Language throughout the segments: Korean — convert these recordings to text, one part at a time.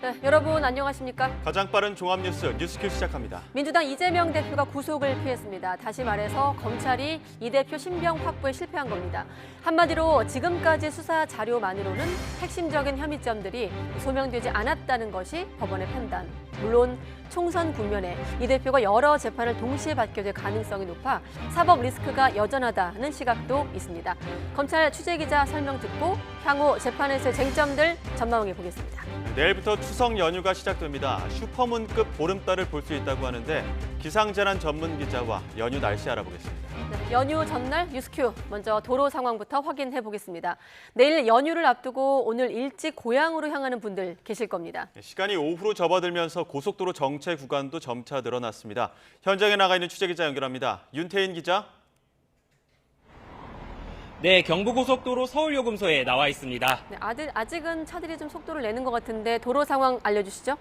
네, 여러분 안녕하십니까? 가장 빠른 종합뉴스 뉴스큐 시작합니다. 민주당 이재명 대표가 구속을 피했습니다. 다시 말해서 검찰이 이 대표 신병 확보에 실패한 겁니다. 한마디로 지금까지 수사 자료만으로는 핵심적인 혐의점들이 소명되지 않았다는 것이 법원의 판단. 물론 총선 국면에 이 대표가 여러 재판을 동시에 받게 될 가능성이 높아 사법 리스크가 여전하다는 시각도 있습니다. 검찰 취재기자 설명 듣고 향후 재판에서의 쟁점들 전망해 보겠습니다. 내일부터 추석 연휴가 시작됩니다. 슈퍼문급 보름달을 볼 수 있다고 하는데 기상재난 전문 기자와 연휴 날씨 알아보겠습니다. 네, 연휴 전날 뉴스큐 먼저 도로 상황부터 확인해 보겠습니다. 내일 연휴를 앞두고 오늘 일찍 고향으로 향하는 분들 계실 겁니다. 시간이 오후로 접어들면서 고속도로 정체 구간도 점차 늘어났습니다. 현장에 나가 있는 취재기자 연결합니다. 윤태인 기자. 네, 경부고속도로 서울요금소에 나와 있습니다. 네, 아직은 차들이 좀 속도를 내는 것 같은데 도로 상황 알려주시죠.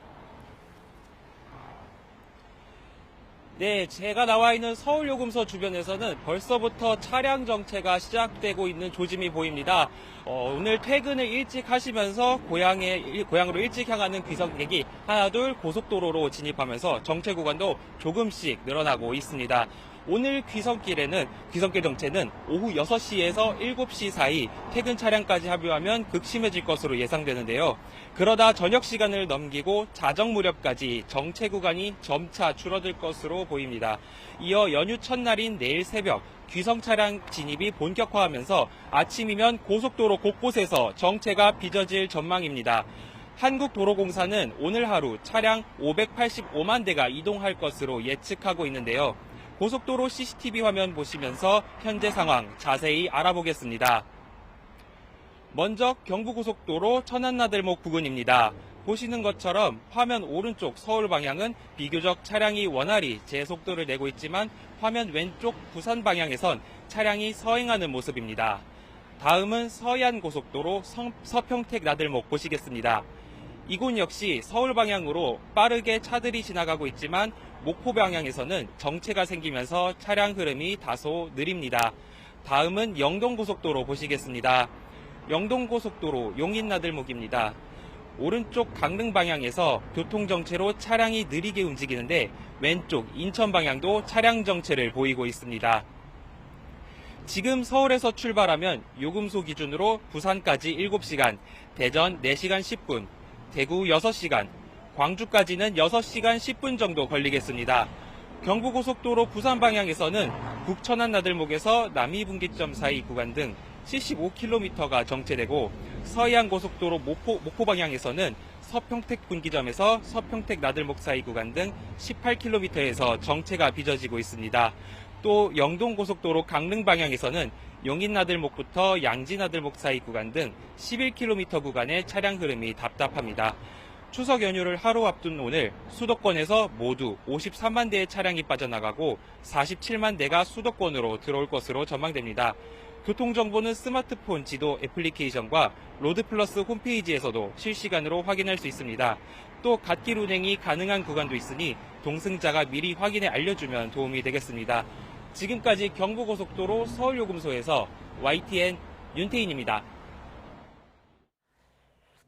네, 제가 나와 있는 서울요금소 주변에서는 벌써부터 차량 정체가 시작되고 있는 조짐이 보입니다. 오늘 퇴근을 일찍 하시면서 고향으로 일찍 향하는 귀성객이 하나둘 고속도로로 진입하면서 정체 구간도 조금씩 늘어나고 있습니다. 오늘 귀성길 정체는 오후 6시에서 7시 사이 퇴근 차량까지 합류하면 극심해질 것으로 예상되는데요. 그러다 저녁 시간을 넘기고 자정 무렵까지 정체 구간이 점차 줄어들 것으로 보입니다. 이어 연휴 첫날인 내일 새벽 귀성 차량 진입이 본격화하면서 아침이면 고속도로 곳곳에서 정체가 빚어질 전망입니다. 한국도로공사는 오늘 하루 차량 585만 대가 이동할 것으로 예측하고 있는데요. 고속도로 CCTV 화면 보시면서 현재 상황 자세히 알아보겠습니다. 먼저 경부고속도로 천안나들목 부근입니다. 보시는 것처럼 화면 오른쪽 서울 방향은 비교적 차량이 원활히 제 속도를 내고 있지만 화면 왼쪽 부산 방향에선 차량이 서행하는 모습입니다. 다음은 서해안고속도로 서평택 나들목 보시겠습니다. 이곳 역시 서울 방향으로 빠르게 차들이 지나가고 있지만 목포 방향에서는 정체가 생기면서 차량 흐름이 다소 느립니다. 다음은 영동고속도로 보시겠습니다. 영동고속도로 용인나들목입니다. 오른쪽 강릉 방향에서 교통정체로 차량이 느리게 움직이는데 왼쪽 인천 방향도 차량 정체를 보이고 있습니다. 지금 서울에서 출발하면 요금소 기준으로 부산까지 7시간, 대전 4시간 10분, 대구 6시간, 광주까지는 6시간 10분 정도 걸리겠습니다. 경부고속도로 부산 방향에서는 북천안나들목에서 남이분기점 사이 구간 등 75km가 정체되고 서해안고속도로 목포 방향에서는 서평택 분기점에서 서평택 나들목 사이 구간 등 18km에서 정체가 빚어지고 있습니다. 또 영동고속도로 강릉 방향에서는 용인나들목부터 양지나들목 사이 구간 등 11km 구간의 차량 흐름이 답답합니다. 추석 연휴를 하루 앞둔 오늘 수도권에서 모두 53만 대의 차량이 빠져나가고 47만 대가 수도권으로 들어올 것으로 전망됩니다. 교통정보는 스마트폰 지도 애플리케이션과 로드플러스 홈페이지에서도 실시간으로 확인할 수 있습니다. 또 갓길 운행이 가능한 구간도 있으니 동승자가 미리 확인해 알려주면 도움이 되겠습니다. 지금까지 경부고속도로 서울요금소에서 YTN 윤태인입니다.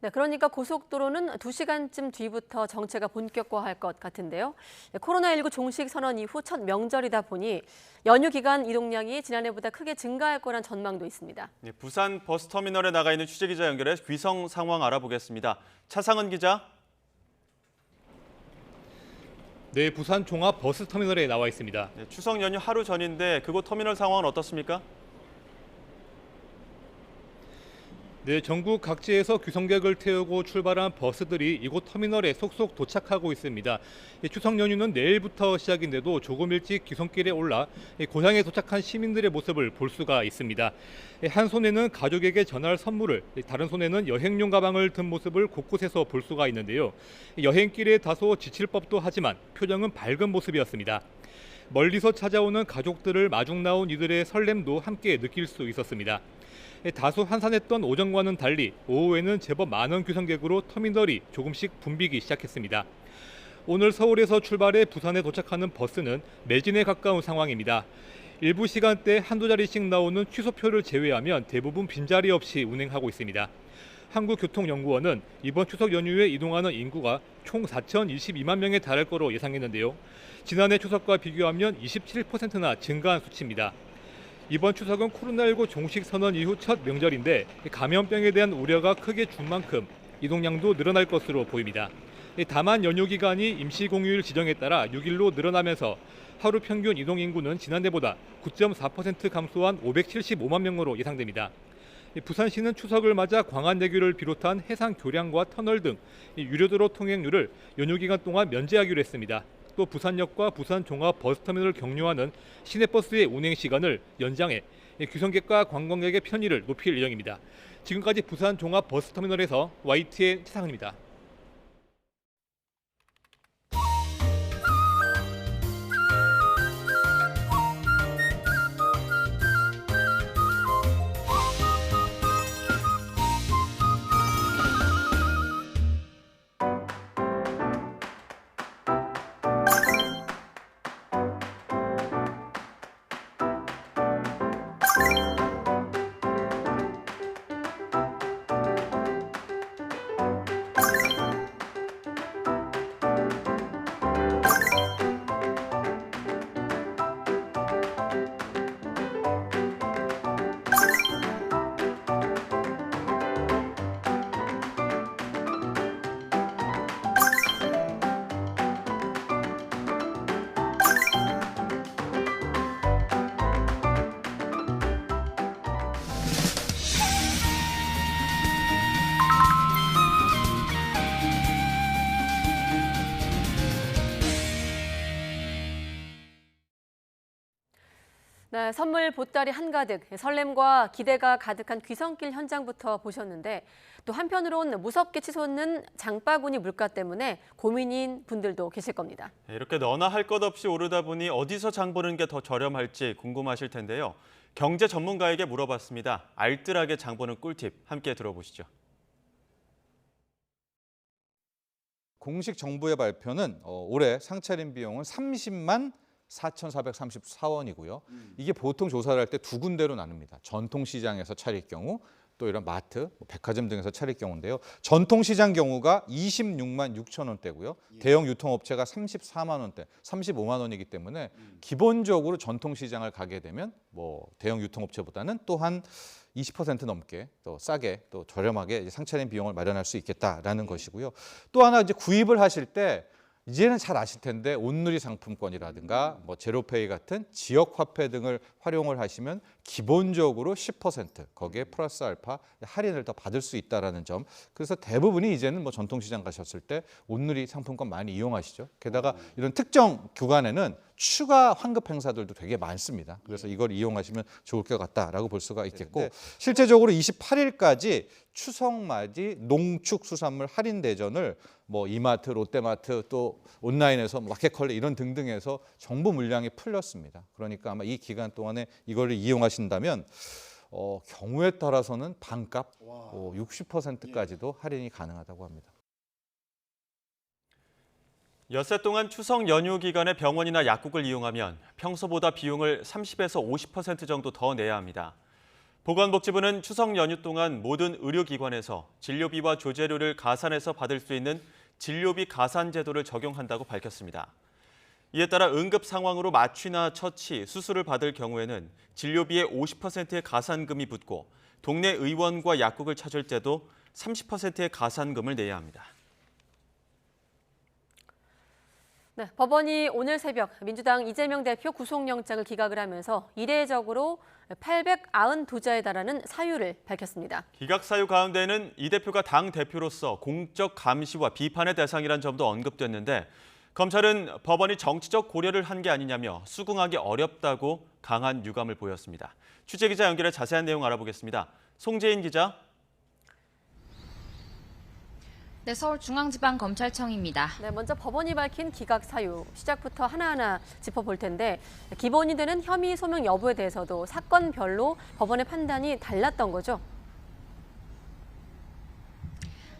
네, 그러니까 고속도로는 2시간쯤 뒤부터 정체가 본격화할 것 같은데요. 코로나19 종식 선언 이후 첫 명절이다 보니 연휴 기간 이동량이 지난해보다 크게 증가할 거란 전망도 있습니다. 네, 부산 버스터미널에 나가 있는 취재기자 연결해 귀성 상황 알아보겠습니다. 차상은 기자. 네, 부산 종합 버스터미널에 나와 있습니다. 네, 추석 연휴 하루 전인데 그곳 터미널 상황은 어떻습니까? 네, 전국 각지에서 귀성객을 태우고 출발한 버스들이 이곳 터미널에 속속 도착하고 있습니다. 추석 연휴는 내일부터 시작인데도 조금 일찍 귀성길에 올라 고향에 도착한 시민들의 모습을 볼 수가 있습니다. 한 손에는 가족에게 전할 선물을, 다른 손에는 여행용 가방을 든 모습을 곳곳에서 볼 수가 있는데요. 여행길에 다소 지칠 법도 하지만 표정은 밝은 모습이었습니다. 멀리서 찾아오는 가족들을 마중 나온 이들의 설렘도 함께 느낄 수 있었습니다. 다소 한산했던 오전과는 달리 오후에는 제법 많은 귀성객으로 터미널이 조금씩 붐비기 시작했습니다. 오늘 서울에서 출발해 부산에 도착하는 버스는 매진에 가까운 상황입니다. 일부 시간대 한두 자리씩 나오는 취소표를 제외하면 대부분 빈자리 없이 운행하고 있습니다. 한국교통연구원은 이번 추석 연휴에 이동하는 인구가 총 4,022만 명에 달할 거로 예상했는데요. 지난해 추석과 비교하면 27%나 증가한 수치입니다. 이번 추석은 코로나19 종식 선언 이후 첫 명절인데 감염병에 대한 우려가 크게 준 만큼 이동량도 늘어날 것으로 보입니다. 다만 연휴 기간이 임시공휴일 지정에 따라 6일로 늘어나면서 하루 평균 이동 인구는 지난해보다 9.4% 감소한 575만 명으로 예상됩니다. 부산시는 추석을 맞아 광안대교를 비롯한 해상 교량과 터널 등 유료도로 통행료를 연휴 기간 동안 면제하기로 했습니다. 또 부산역과 부산 종합 버스터미널을 경유하는 시내버스의 운행 시간을 연장해 귀성객과 관광객의 편의를 높일 예정입니다. 지금까지 부산 종합 버스터미널에서 YTN 최상은입니다. 네, 선물 보따리 한가득, 설렘과 기대가 가득한 귀성길 현장부터 보셨는데 또 한편으론 무섭게 치솟는 장바구니 물가 때문에 고민인 분들도 계실 겁니다. 이렇게 너나 할 것 없이 오르다 보니 어디서 장 보는 게 더 저렴할지 궁금하실 텐데요. 경제 전문가에게 물어봤습니다. 알뜰하게 장 보는 꿀팁 함께 들어보시죠. 공식 정부의 발표는 올해 상차림 비용은 30만 4,434원이고요. 이게 보통 조사를 할 때 두 군데로 나눕니다. 전통시장에서 차릴 경우, 또 이런 마트, 백화점 등에서 차릴 경우인데요. 전통시장 경우가 26만 6천 원대고요. 대형 유통업체가 34만 원대, 35만 원이기 때문에 기본적으로 전통시장을 가게 되면 대형 유통업체보다는 또한 20% 넘게 또 싸게 또 저렴하게 상차림 비용을 마련할 수 있겠다라는 것이고요. 또 하나 이제 구입을 하실 때 이제는 잘 아실 텐데 온누리 상품권이라든가 제로페이 같은 지역 화폐 등을 활용을 하시면 기본적으로 10% 거기에 플러스 알파 할인을 더 받을 수 있다라는 점. 그래서 대부분이 이제는 전통시장 가셨을 때 온누리 상품권 많이 이용하시죠. 게다가 이런 특정 구간에는 추가 환급 행사들도 되게 많습니다. 그래서 이걸 이용하시면 좋을 것 같다라고 볼 수가 있겠고, 실제적으로 28일까지 추석맞이 농축수산물 할인 대전을 이마트, 롯데마트 또 온라인에서 마켓컬리 이런 등등에서 정부 물량이 풀렸습니다. 그러니까 아마 이 기간 동안에 이거를 이용하신다면 경우에 따라서는 반값 60%까지도 할인이 가능하다고 합니다. 엿새 동안 추석 연휴 기간에 병원이나 약국을 이용하면 평소보다 비용을 30에서 50% 정도 더 내야 합니다. 보건복지부는 추석 연휴 동안 모든 의료기관에서 진료비와 조제료를 가산해서 받을 수 있는 진료비 가산 제도를 적용한다고 밝혔습니다. 이에 따라 응급 상황으로 마취나 처치, 수술을 받을 경우에는 진료비의 50%의 가산금이 붙고 동네 의원과 약국을 찾을 때도 30%의 가산금을 내야 합니다. 네, 법원이 오늘 새벽 민주당 이재명 대표 구속영장을 기각을 하면서 이례적으로 892자에 달하는 사유를 밝혔습니다. 기각 사유 가운데는 이 대표가 당 대표로서 공적 감시와 비판의 대상이란 점도 언급됐는데 검찰은 법원이 정치적 고려를 한 게 아니냐며 수긍하기 어렵다고 강한 유감을 보였습니다. 취재기자 연결해 자세한 내용 알아보겠습니다. 송재인 기자. 네, 서울중앙지방검찰청입니다. 네, 먼저 법원이 밝힌 기각 사유 시작부터 하나하나 짚어볼 텐데 기본이 되는 혐의 소명 여부에 대해서도 사건별로 법원의 판단이 달랐던 거죠?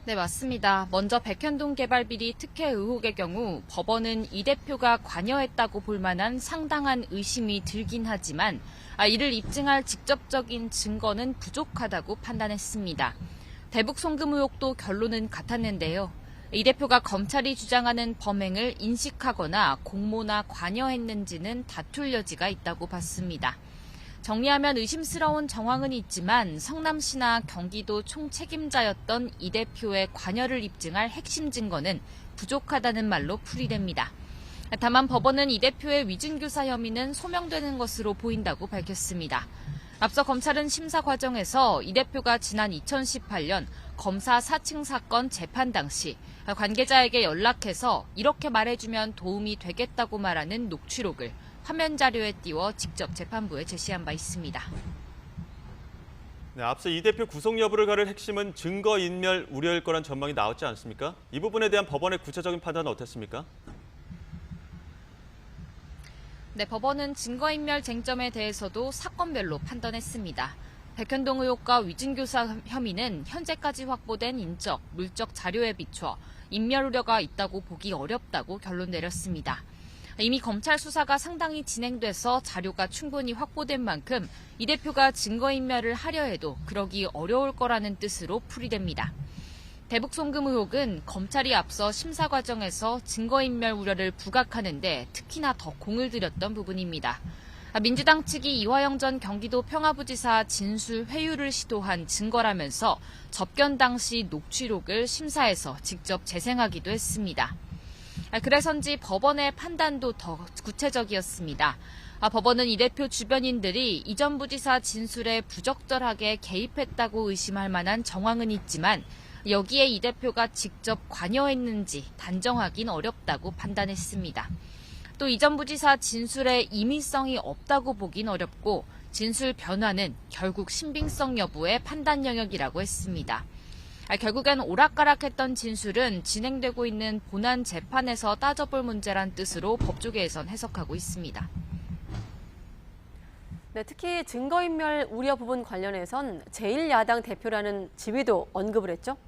네, 맞습니다. 먼저 백현동 개발비리 특혜 의혹의 경우 법원은 이 대표가 관여했다고 볼 만한 상당한 의심이 들긴 하지만 이를 입증할 직접적인 증거는 부족하다고 판단했습니다. 대북 송금 의혹도 결론은 같았는데요. 이 대표가 검찰이 주장하는 범행을 인식하거나 공모나 관여했는지는 다툴 여지가 있다고 봤습니다. 정리하면 의심스러운 정황은 있지만 성남시나 경기도 총책임자였던 이 대표의 관여를 입증할 핵심 증거는 부족하다는 말로 풀이됩니다. 다만 법원은 이 대표의 위증교사 혐의는 소명되는 것으로 보인다고 밝혔습니다. 앞서 검찰은 심사 과정에서 이 대표가 지난 2018년 검사 사칭 사건 재판 당시 관계자에게 연락해서 이렇게 말해주면 도움이 되겠다고 말하는 녹취록을 화면 자료에 띄워 직접 재판부에 제시한 바 있습니다. 네, 앞서 이 대표 구속 여부를 가를 핵심은 증거인멸 우려일 거란 전망이 나왔지 않습니까? 이 부분에 대한 법원의 구체적인 판단은 어땠습니까? 네, 법원은 증거인멸 쟁점에 대해서도 사건별로 판단했습니다. 백현동 의혹과 위증교사 혐의는 현재까지 확보된 인적, 물적 자료에 비춰 인멸 우려가 있다고 보기 어렵다고 결론 내렸습니다. 이미 검찰 수사가 상당히 진행돼서 자료가 충분히 확보된 만큼 이 대표가 증거인멸을 하려 해도 그러기 어려울 거라는 뜻으로 풀이됩니다. 대북 송금 의혹은 검찰이 앞서 심사 과정에서 증거인멸 우려를 부각하는데 특히나 더 공을 들였던 부분입니다. 민주당 측이 이화영 전 경기도 평화부지사 진술 회유를 시도한 증거라면서 접견 당시 녹취록을 심사에서 직접 재생하기도 했습니다. 그래서인지 법원의 판단도 더 구체적이었습니다. 법원은 이 대표 주변인들이 이 전 부지사 진술에 부적절하게 개입했다고 의심할 만한 정황은 있지만 여기에 이 대표가 직접 관여했는지 단정하긴 어렵다고 판단했습니다. 또 이 전 부지사 진술에 임의성이 없다고 보긴 어렵고 진술 변화는 결국 신빙성 여부의 판단 영역이라고 했습니다. 결국엔 오락가락했던 진술은 진행되고 있는 본안 재판에서 따져볼 문제란 뜻으로 법조계에선 해석하고 있습니다. 네, 특히 증거인멸 우려 부분 관련해선 제1야당 대표라는 지위도 언급을 했죠?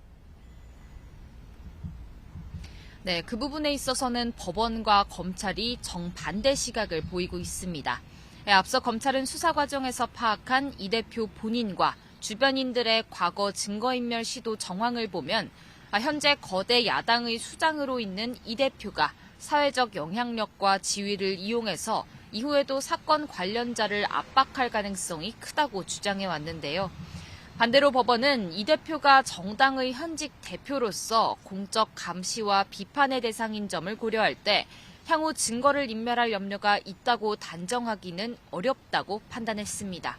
네, 그 부분에 있어서는 법원과 검찰이 정반대 시각을 보이고 있습니다. 앞서 검찰은 수사 과정에서 파악한 이 대표 본인과 주변인들의 과거 증거인멸 시도 정황을 보면 현재 거대 야당의 수장으로 있는 이 대표가 사회적 영향력과 지위를 이용해서 이후에도 사건 관련자를 압박할 가능성이 크다고 주장해 왔는데요. 반대로 법원은 이 대표가 정당의 현직 대표로서 공적 감시와 비판의 대상인 점을 고려할 때 향후 증거를 인멸할 염려가 있다고 단정하기는 어렵다고 판단했습니다.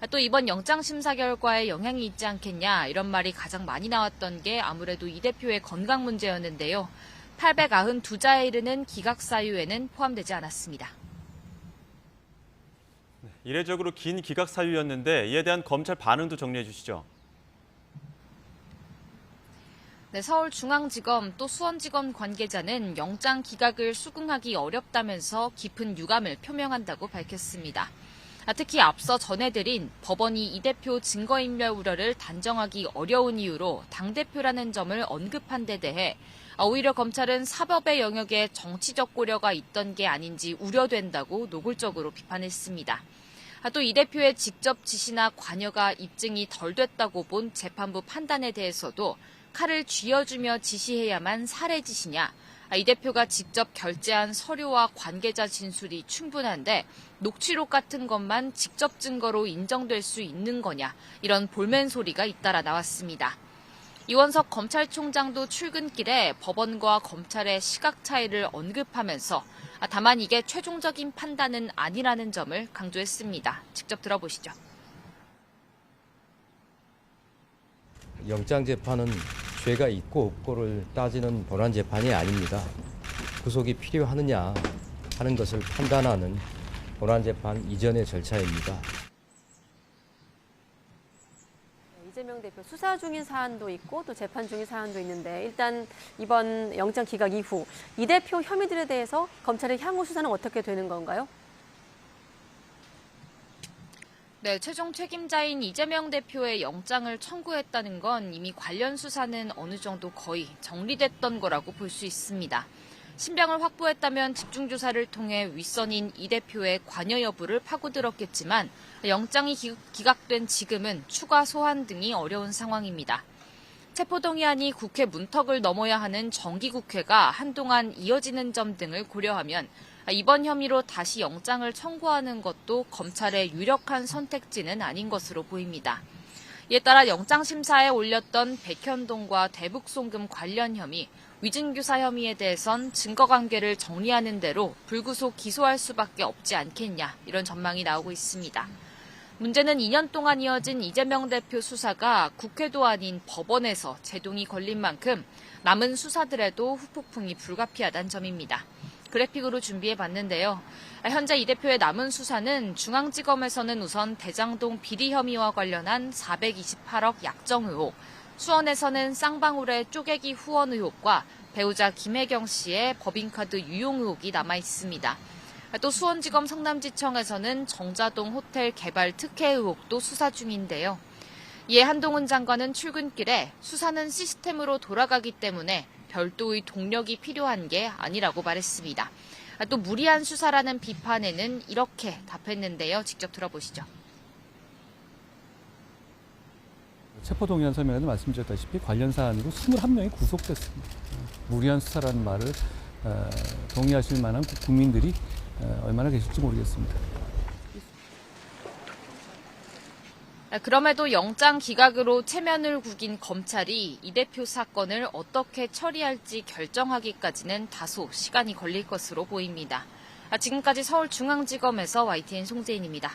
또 이번 영장심사 결과에 영향이 있지 않겠냐 이런 말이 가장 많이 나왔던 게 아무래도 이 대표의 건강 문제였는데요. 892자에 이르는 기각사유에는 포함되지 않았습니다. 이례적으로 긴 기각 사유였는데 이에 대한 검찰 반응도 정리해 주시죠. 네, 서울중앙지검 또 수원지검 관계자는 영장 기각을 수긍하기 어렵다면서 깊은 유감을 표명한다고 밝혔습니다. 특히 앞서 전해드린 법원이 이 대표 증거인멸 우려를 단정하기 어려운 이유로 당대표라는 점을 언급한 데 대해 오히려 검찰은 사법의 영역에 정치적 고려가 있던 게 아닌지 우려된다고 노골적으로 비판했습니다. 또 이 대표의 직접 지시나 관여가 입증이 덜 됐다고 본 재판부 판단에 대해서도 칼을 쥐어주며 지시해야만 살해 짓이냐, 이 대표가 직접 결제한 서류와 관계자 진술이 충분한데 녹취록 같은 것만 직접 증거로 인정될 수 있는 거냐, 이런 볼멘 소리가 잇따라 나왔습니다. 이원석 검찰총장도 출근길에 법원과 검찰의 시각 차이를 언급하면서 다만 이게 최종적인 판단은 아니라는 점을 강조했습니다. 직접 들어보시죠. 영장재판은 죄가 있고 없고를 따지는 본안재판이 아닙니다. 구속이 필요하느냐 하는 것을 판단하는 본안재판 이전의 절차입니다. 이재명 대표 수사 중인 사안도 있고 또 재판 중인 사안도 있는데 일단 이번 영장 기각 이후 이 대표 혐의들에 대해서 검찰의 향후 수사는 어떻게 되는 건가요? 네, 최종 책임자인 이재명 대표의 영장을 청구했다는 건 이미 관련 수사는 어느 정도 거의 정리됐던 거라고 볼 수 있습니다. 신병을 확보했다면 집중조사를 통해 윗선인 이 대표의 관여 여부를 파고들었겠지만 영장이 기각된 지금은 추가 소환 등이 어려운 상황입니다. 체포동의안이 국회 문턱을 넘어야 하는 정기국회가 한동안 이어지는 점 등을 고려하면 이번 혐의로 다시 영장을 청구하는 것도 검찰의 유력한 선택지는 아닌 것으로 보입니다. 이에 따라 영장심사에 올렸던 백현동과 대북송금 관련 혐의, 위증교사 혐의에 대해선 증거관계를 정리하는 대로 불구속 기소할 수밖에 없지 않겠냐, 이런 전망이 나오고 있습니다. 문제는 2년 동안 이어진 이재명 대표 수사가 국회도 아닌 법원에서 제동이 걸린 만큼 남은 수사들에도 후폭풍이 불가피하다는 점입니다. 그래픽으로 준비해봤는데요. 현재 이 대표의 남은 수사는 중앙지검에서는 우선 대장동 비리 혐의와 관련한 428억 약정 의혹, 수원에서는 쌍방울의 쪼개기 후원 의혹과 배우자 김혜경 씨의 법인카드 유용 의혹이 남아 있습니다. 또 수원지검 성남지청에서는 정자동 호텔 개발 특혜 의혹도 수사 중인데요. 이에 한동훈 장관은 출근길에 수사는 시스템으로 돌아가기 때문에 별도의 동력이 필요한 게 아니라고 말했습니다. 또 무리한 수사라는 비판에는 이렇게 답했는데요. 직접 들어보시죠. 체포동의안 서면에도 말씀드렸다시피 관련 사안으로 21명이 구속됐습니다. 무리한 수사라는 말을 동의하실 만한 국민들이 얼마나 계실지 모르겠습니다. 그럼에도 영장 기각으로 체면을 구긴 검찰이 이 대표 사건을 어떻게 처리할지 결정하기까지는 다소 시간이 걸릴 것으로 보입니다. 지금까지 서울중앙지검에서 YTN 송재인입니다.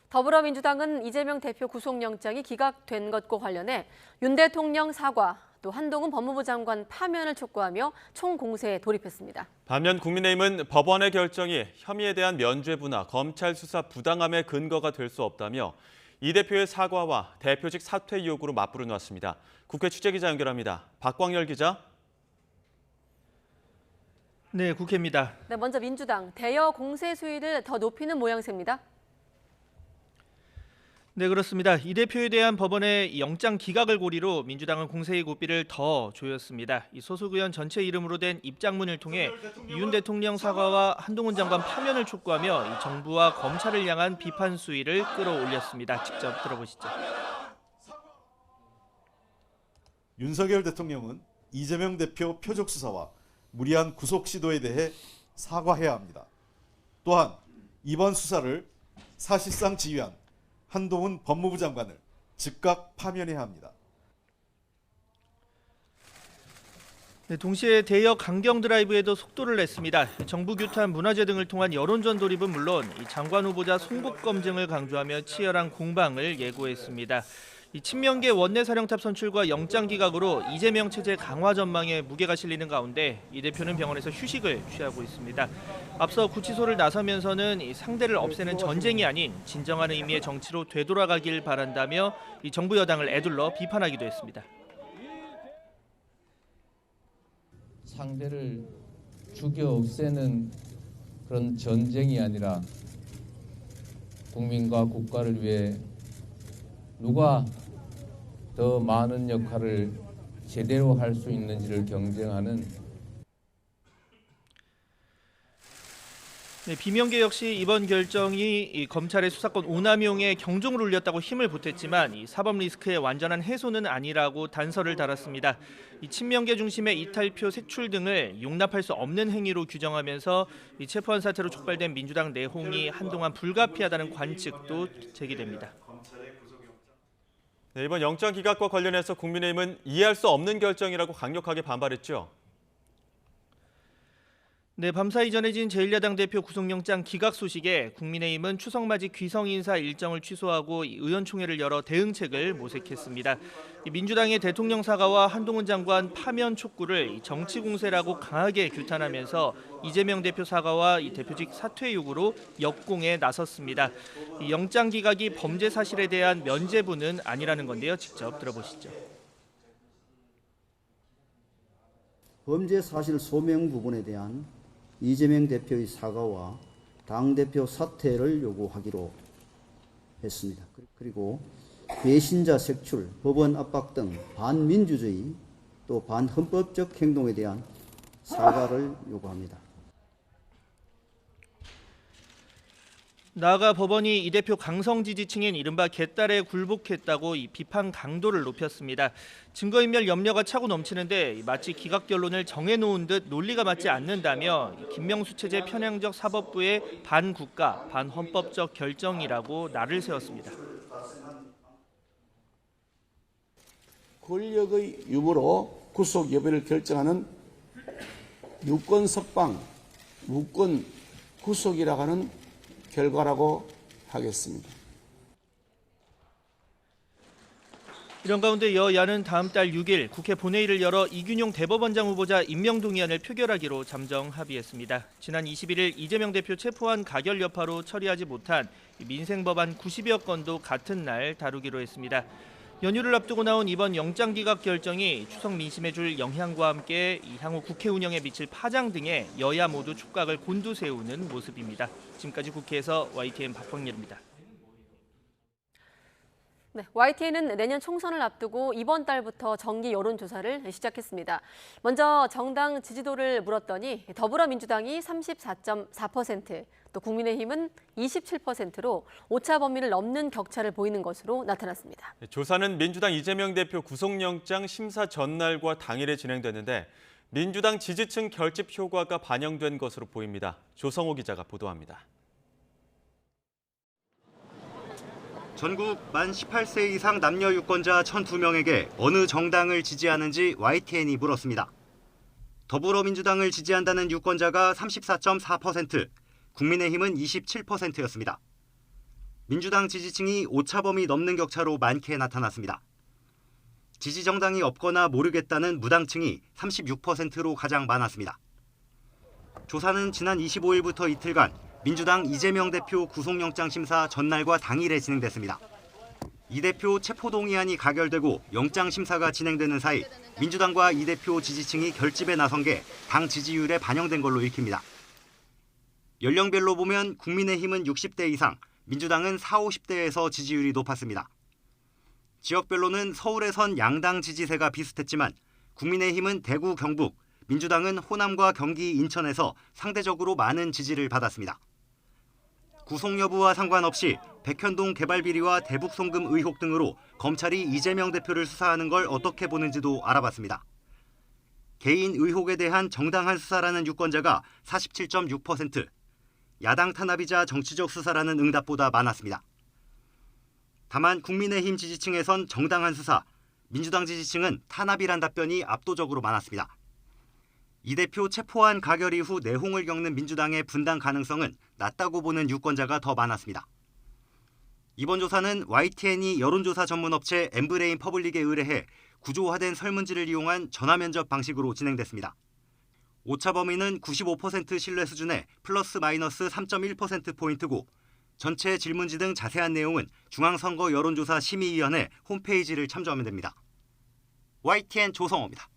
더불어민주당은 이재명 대표 구속영장이 기각된 것과 관련해 윤 대통령 사과, 또 한동훈 법무부 장관 파면을 촉구하며 총공세에 돌입했습니다. 반면 국민의힘은 법원의 결정이 혐의에 대한 면죄부나 검찰 수사 부당함의 근거가 될 수 없다며 이 대표의 사과와 대표직 사퇴 요구로 맞불을 놨습니다. 국회 취재기자 연결합니다. 박광열 기자. 네, 국회입니다. 네, 먼저 민주당 대여 공세 수위를 더 높이는 모양새입니다. 네, 그렇습니다. 이 대표에 대한 법원의 영장 기각을 고리로 민주당은 공세의 고삐를 더 조였습니다. 이 소속 의원 전체 이름으로 된 입장문을 통해 윤 대통령 사과와 한동훈 장관 파면을 촉구하며 이 정부와 검찰을 향한 비판 수위를 끌어올렸습니다. 직접 들어보시죠. 윤석열 대통령은 이재명 대표 표적 수사와 무리한 구속 시도에 대해 사과해야 합니다. 또한 이번 수사를 사실상 지휘한 한동훈 법무부 장관을 즉각 파면해야 합니다. 네, 동시에 대여 강경 드라이브에도 속도를 냈습니다. 정부 규탄, 문화재 등을 통한 여론전 돌입은 물론 이 장관 후보자 송곳 검증을 강조하며 치열한 공방을 예고했습니다. 이 친명계 원내사령탑 선출과 영장 기각으로 이재명 체제 강화 전망에 무게가 실리는 가운데 이 대표는 병원에서 휴식을 취하고 있습니다. 앞서 구치소를 나서면서는 이 상대를 없애는 전쟁이 아닌 진정한 의미의 정치로 되돌아가길 바란다며 이 정부 여당을 에둘러 비판하기도 했습니다. 상대를 죽여 없애는 그런 전쟁이 아니라 국민과 국가를 위해 누가 더 많은 역할을 제대로 할 수 있는지를 경쟁하는 네, 비명계 역시 이번 결정이 이 검찰의 수사권 오남용에 경종을 울렸다고 힘을 보탰지만 이 사법 리스크의 완전한 해소는 아니라고 단서를 달았습니다. 이 친명계 중심의 이탈표 색출 등을 용납할 수 없는 행위로 규정하면서 이 체포한 사태로 촉발된 민주당 내홍이 한동안 불가피하다는 관측도 제기됩니다. 네, 이번 영장 기각과 관련해서 국민의힘은 이해할 수 없는 결정이라고 강력하게 반발했죠. 네, 밤사이 전해진 제1야당 대표 구속영장 기각 소식에 국민의힘은 추석맞이 귀성인사 일정을 취소하고 의원총회를 열어 대응책을 모색했습니다. 민주당의 대통령 사과와 한동훈 장관 파면 촉구를 정치 공세라고 강하게 규탄하면서 이재명 대표 사과와 대표직 사퇴 요구로 역공에 나섰습니다. 영장 기각이 범죄 사실에 대한 면죄부는 아니라는 건데요. 직접 들어보시죠. 범죄 사실 소명 부분에 대한 이재명 대표의 사과와 당대표 사퇴를 요구하기로 했습니다. 그리고 배신자 색출, 법원 압박 등 반민주주의 또 반헌법적 행동에 대한 사과를 요구합니다. 나아가 법원이 이 대표 강성 지지층인 이른바 개딸에 굴복했다고 이 비판 강도를 높였습니다. 증거인멸 염려가 차고 넘치는데 마치 기각결론을 정해놓은 듯 논리가 맞지 않는다며 김명수 체제 편향적 사법부의 반국가, 반헌법적 결정이라고 날을 세웠습니다. 권력의 유무로 구속 여부를 결정하는 유권 석방, 무권 구속이라고 하는 결과라고 하겠습니다. 이런 가운데 여야는 다음 달 6일 국회 본회의를 열어 이균용 대법원장 후보자 임명동의안을 표결하기로 잠정 합의했습니다. 지난 21일 이재명 대표 체포안 가결 여파로 처리하지 못한 민생법안 90여 건도 같은 날 다루기로 했습니다. 연휴를 앞두고 나온 이번 영장 기각 결정이 추석 민심에 줄 영향과 함께 향후 국회 운영에 미칠 파장 등에 여야 모두 촉각을 곤두세우는 모습입니다. 지금까지 국회에서 YTN 박광렬입니다. 네, YTN은 내년 총선을 앞두고 이번 달부터 정기 여론조사를 시작했습니다. 먼저 정당 지지도를 물었더니 더불어민주당이 34.4%, 또 국민의힘은 27%로 오차 범위를 넘는 격차를 보이는 것으로 나타났습니다. 조사는 민주당 이재명 대표 구속영장 심사 전날과 당일에 진행됐는데 민주당 지지층 결집 효과가 반영된 것으로 보입니다. 조성호 기자가 보도합니다. 전국 만 18세 이상 남녀 유권자 1,002명에게 어느 정당을 지지하는지 YTN이 물었습니다. 더불어민주당을 지지한다는 유권자가 34.4%, 국민의힘은 27%였습니다. 민주당 지지층이 오차범위 넘는 격차로 많게 나타났습니다. 지지 정당이 없거나 모르겠다는 무당층이 36%로 가장 많았습니다. 조사는 지난 25일부터 이틀간 민주당 이재명 대표 구속영장 심사 전날과 당일에 진행됐습니다. 이 대표 체포동의안이 가결되고 영장 심사가 진행되는 사이 민주당과 이 대표 지지층이 결집에 나선 게 당 지지율에 반영된 걸로 읽힙니다. 연령별로 보면 국민의힘은 60대 이상, 민주당은 40, 50대에서 지지율이 높았습니다. 지역별로는 서울에선 양당 지지세가 비슷했지만 국민의힘은 대구, 경북, 민주당은 호남과 경기, 인천에서 상대적으로 많은 지지를 받았습니다. 구속 여부와 상관없이 백현동 개발 비리와 대북 송금 의혹 등으로 검찰이 이재명 대표를 수사하는 걸 어떻게 보는지도 알아봤습니다. 개인 의혹에 대한 정당한 수사라는 유권자가 47.6%, 야당 탄압이자 정치적 수사라는 응답보다 많았습니다. 다만 국민의힘 지지층에선 정당한 수사, 민주당 지지층은 탄압이란 답변이 압도적으로 많았습니다. 이 대표 체포안 가결 이후 내홍을 겪는 민주당의 분당 가능성은 낮다고 보는 유권자가 더 많았습니다. 이번 조사는 YTN이 여론조사 전문업체 엠브레인 퍼블릭에 의뢰해 구조화된 설문지를 이용한 전화면접 방식으로 진행됐습니다. 오차 범위는 95% 신뢰 수준의 플러스 마이너스 3.1%포인트고 전체 질문지 등 자세한 내용은 중앙선거 여론조사 심의위원회 홈페이지를 참조하면 됩니다. YTN 조성호입니다.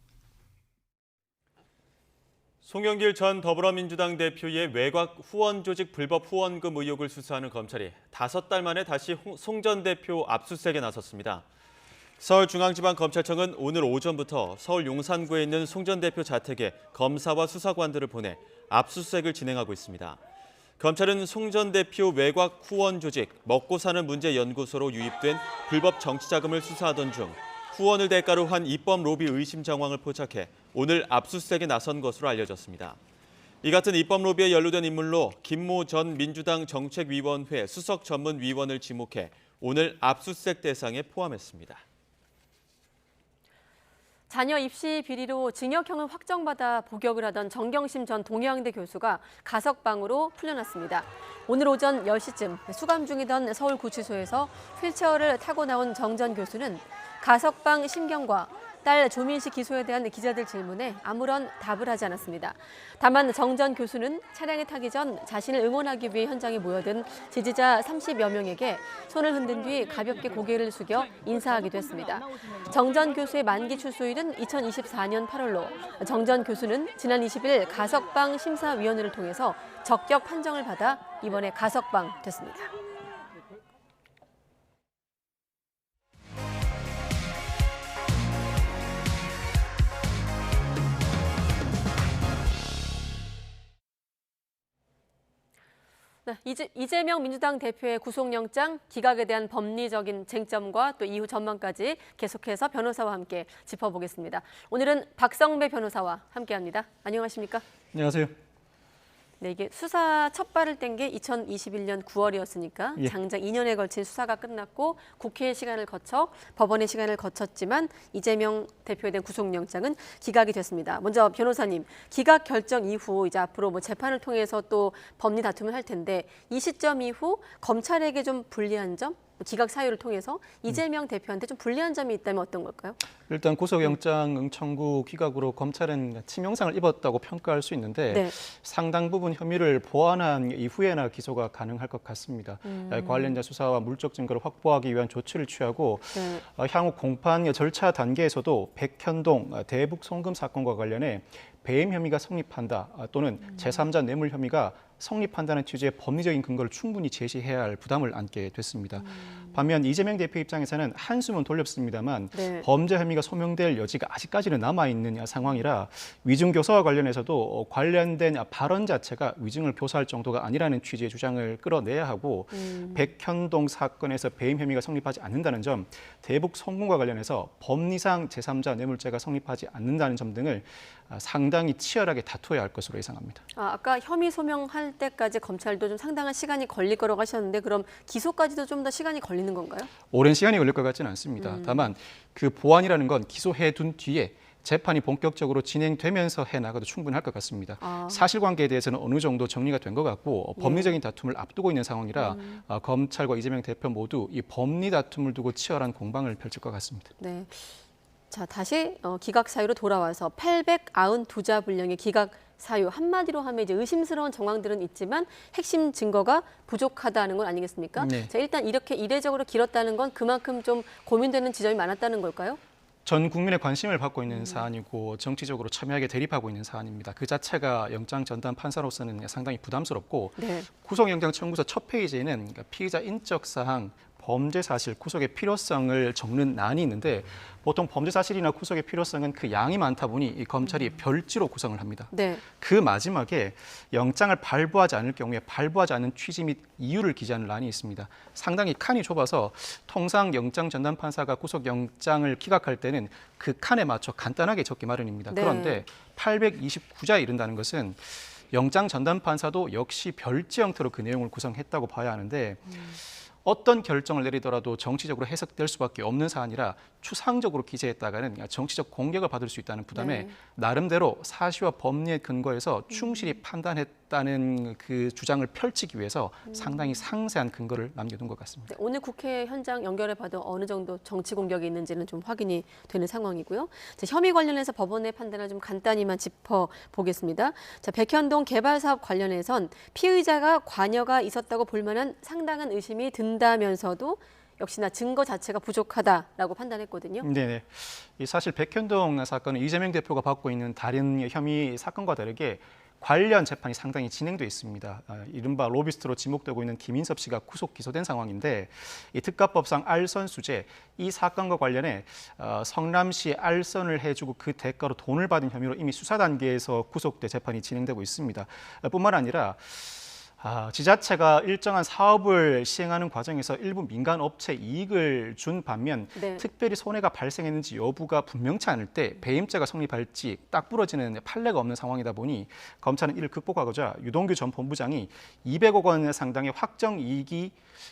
송영길 전 더불어민주당 대표의 외곽 후원 조직 불법 후원금 의혹을 수사하는 검찰이 5달 만에 다시 송 전 대표 압수수색에 나섰습니다. 서울중앙지방검찰청은 오늘 오전부터 서울 용산구에 있는 송 전 대표 자택에 검사와 수사관들을 보내 압수수색을 진행하고 있습니다. 검찰은 송 전 대표 외곽 후원 조직 먹고 사는 문제 연구소로 유입된 불법 정치자금을 수사하던 중 후원을 대가로 한 입법 로비 의심 정황을 포착해 오늘 압수수색에 나선 것으로 알려졌습니다. 이 같은 입법 로비에 연루된 인물로 김모 전 민주당 정책위원회 수석 전문위원을 지목해 오늘 압수수색 대상에 포함했습니다. 자녀 입시 비리로 징역형을 확정받아 복역을 하던 정경심 전 동해왕대 교수가 가석방으로 풀려났습니다. 오늘 오전 10시쯤 수감 중이던 서울구치소에서 휠체어를 타고 나온 정 전 교수는 가석방 심경과 딸 조민 씨 기소에 대한 기자들 질문에 아무런 답을 하지 않았습니다. 다만 정 전 교수는 차량에 타기 전 자신을 응원하기 위해 현장에 모여든 지지자 30여 명에게 손을 흔든 뒤 가볍게 고개를 숙여 인사하기도 했습니다. 정 전 교수의 만기 출소일은 2024년 8월로 정 전 교수는 지난 20일 가석방 심사위원회를 통해서 적격 판정을 받아 이번에 가석방 됐습니다. 네, 이재명 민주당 대표의 구속영장 기각에 대한 법리적인 쟁점과 또 이후 전망까지 계속해서 변호사와 함께 짚어보겠습니다. 오늘은 박성배 변호사와 함께합니다. 안녕하십니까? 안녕하세요. 네, 이게 수사 첫 발을 뗀 게 2021년 9월이었으니까 예. 장장 2년에 걸친 수사가 끝났고 국회의 시간을 거쳐 법원의 시간을 거쳤지만 이재명 대표에 대한 구속영장은 기각이 됐습니다. 먼저 변호사님, 기각 결정 이후 이제 앞으로 뭐 재판을 통해서 또 법리 다툼을 할 텐데 이 시점 이후 검찰에게 좀 불리한 점, 기각 사유를 통해서 이재명 대표한테 좀 불리한 점이 있다면 어떤 걸까요? 일단 구속영장 청구 기각으로 검찰은 치명상을 입었다고 평가할 수 있는데 네. 상당 부분 혐의를 보완한 이후에나 기소가 가능할 것 같습니다. 관련자 수사와 물적 증거를 확보하기 위한 조치를 취하고 네. 향후 공판 절차 단계에서도 백현동 대북 송금 사건과 관련해 배임 혐의가 성립한다 또는 제3자 뇌물 혐의가 성립한다는 취지의 법리적인 근거를 충분히 제시해야 할 부담을 안게 됐습니다. 반면 이재명 대표 입장에서는 한숨은 돌렸습니다만 네. 범죄 혐의가 소명될 여지가 아직까지는 남아있는 상황이라 위증교사와 관련해서도 관련된 발언 자체가 위증을 교사할 정도가 아니라는 취지의 주장을 끌어내야 하고 백현동 사건에서 배임 혐의가 성립하지 않는다는 점, 대북 송금과 관련해서 법리상 제3자 뇌물죄가 성립하지 않는다는 점 등을 상당히 치열하게 다투어야 할 것으로 예상합니다. 아까 혐의 소명할 때까지 검찰도 좀 상당한 시간이 걸릴 거라고 하셨는데 그럼 기소까지도 좀 더 시간이 걸리는 건가요? 오랜 시간이 걸릴 것 같지는 않습니다. 다만 그 보완이라는 건 기소해둔 뒤에 재판이 본격적으로 진행되면서 해나가도 충분할 것 같습니다. 사실관계에 대해서는 어느 정도 정리가 된 것 같고 법리적인 다툼을 앞두고 있는 상황이라 검찰과 이재명 대표 모두 이 법리 다툼을 두고 치열한 공방을 펼칠 것 같습니다. 네. 자, 다시 기각 사유로 돌아와서 892자 분량의 기각 사유 한마디로 하면 이제 의심스러운 정황들은 있지만 핵심 증거가 부족하다는 건 아니겠습니까? 네. 자, 일단 이렇게 이례적으로 길었다는 건 그만큼 좀 고민되는 지점이 많았다는 걸까요? 전 국민의 관심을 받고 있는 사안이고 정치적으로 첨예하게 대립하고 있는 사안입니다. 그 자체가 영장 전담 판사로서는 상당히 부담스럽고 네. 구속영장 청구서 첫 페이지에는 그러니까 피의자 인적 사항, 범죄 사실, 구속의 필요성을 적는 난이 있는데 보통 범죄 사실이나 구속의 필요성은 그 양이 많다 보니 이 검찰이 별지로 구성을 합니다. 네. 그 마지막에 영장을 발부하지 않을 경우에 발부하지 않은 취지 및 이유를 기재하는 란이 있습니다. 상당히 칸이 좁아서 통상 영장 전담 판사가 구속영장을 기각할 때는 그 칸에 맞춰 간단하게 적기 마련입니다. 네. 그런데 829자에 이른다는 것은 영장 전담 판사도 역시 별지 형태로 그 내용을 구성했다고 봐야 하는데 어떤 결정을 내리더라도 정치적으로 해석될 수밖에 없는 사안이라 추상적으로 기재했다가는 정치적 공격을 받을 수 있다는 부담에 네. 나름대로 사실과 법리에 근거해서 충실히 판단했다는 그 주장을 펼치기 위해서 상당히 상세한 근거를 남겨둔 것 같습니다. 네, 오늘 국회 현장 연결해봐도 어느 정도 정치 공격이 있는지는 좀 확인이 되는 상황이고요. 자, 혐의 관련해서 법원의 판단을 좀 간단히만 짚어보겠습니다. 자, 백현동 개발 사업 관련해선 피의자가 관여가 있었다고 볼 만한 상당한 의심이 든다면서도 역시나 증거 자체가 부족하다라고 판단했거든요. 네, 이 사실 백현동 사건은 이재명 대표가 받고 있는 다른 혐의 사건과 다르게 관련 재판이 상당히 진행돼 있습니다. 이른바 로비스트로 지목되고 있는 김인섭 씨가 구속 기소된 상황인데 이 특가법상 알선수재 이 사건과 관련해 성남시 알선을 해주고 그 대가로 돈을 받은 혐의로 이미 수사 단계에서 구속돼 재판이 진행되고 있습니다. 뿐만 아니라 지자체가 일정한 사업을 시행하는 과정에서 일부 민간 업체 이익을 준 반면 네. 특별히 손해가 발생했는지 여부가 분명치 않을 때 배임죄가 성립할지 딱 부러지는 판례가 없는 상황이다 보니 검찰은 이를 극복하고자 유동규 전 본부장이 200억 원 상당의 확정 이익이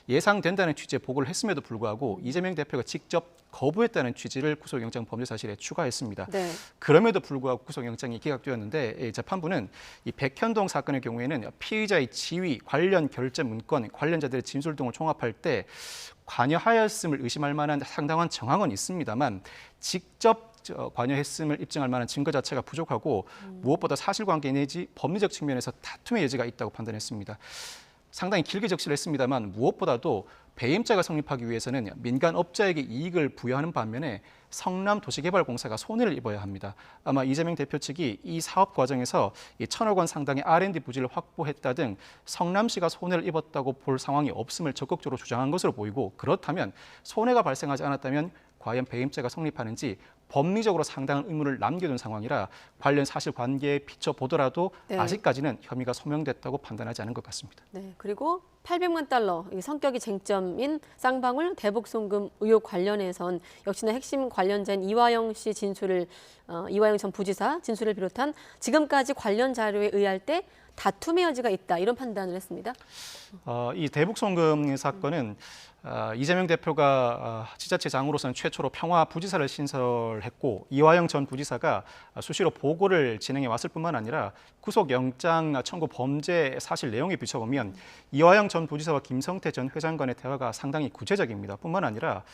예상된다는 취지의 보고를 했음에도 불구하고 이재명 대표가 직접 거부했다는 취지를 구속영장 범죄 사실에 추가했습니다. 네. 그럼에도 불구하고 구속영장이 기각되었는데 재판부는 이 백현동 사건의 경우에는 피의자의 지위, 관련 결재 문건, 관련자들의 진술 등을 종합할 때 관여하였음을 의심할 만한 상당한 정황은 있습니다만 직접 관여했음을 입증할 만한 증거 자체가 부족하고 무엇보다 사실관계 내지 법리적 측면에서 다툼의 여지가 있다고 판단했습니다. 상당히 길게 적시를 했습니다만 무엇보다도 배임죄가 성립하기 위해서는 민간 업자에게 이익을 부여하는 반면에 성남도시개발공사가 손해를 입어야 합니다. 아마 이재명 대표 측이 이 사업 과정에서 1,000억 원 상당의 R&D 부지를 확보했다 등 성남시가 손해를 입었다고 볼 상황이 없음을 적극적으로 주장한 것으로 보이고 그렇다면 손해가 발생하지 않았다면 과연 배임죄가 성립하는지 법리적으로 상당한 의문을 남겨둔 상황이라 관련 사실관계에 비춰보더라도 네. 아직까지는 혐의가 소명됐다고 판단하지 않은 것 같습니다. 네, 그리고 800만 달러 이 성격이 쟁점인 쌍방울 대북 송금 의혹 관련해선 역시나 핵심 관련자인 이화영 씨 진술을 이화영 전 부지사 진술을 비롯한 지금까지 관련 자료에 의할 때 다툼의 여지가 있다 이런 판단을 했습니다. 이 대북 송금 사건은 이재명 대표가 지자체장으로서는 최초로 평화 부지사를 신설했고 이화영 전 부지사가 수시로 보고를 진행해 왔을 뿐만 아니라 구속영장 청구 범죄 사실 내용에 비춰보면 이화영 전 부지사와 김성태 전 회장 간의 대화가 상당히 구체적입니다. 뿐만 아니라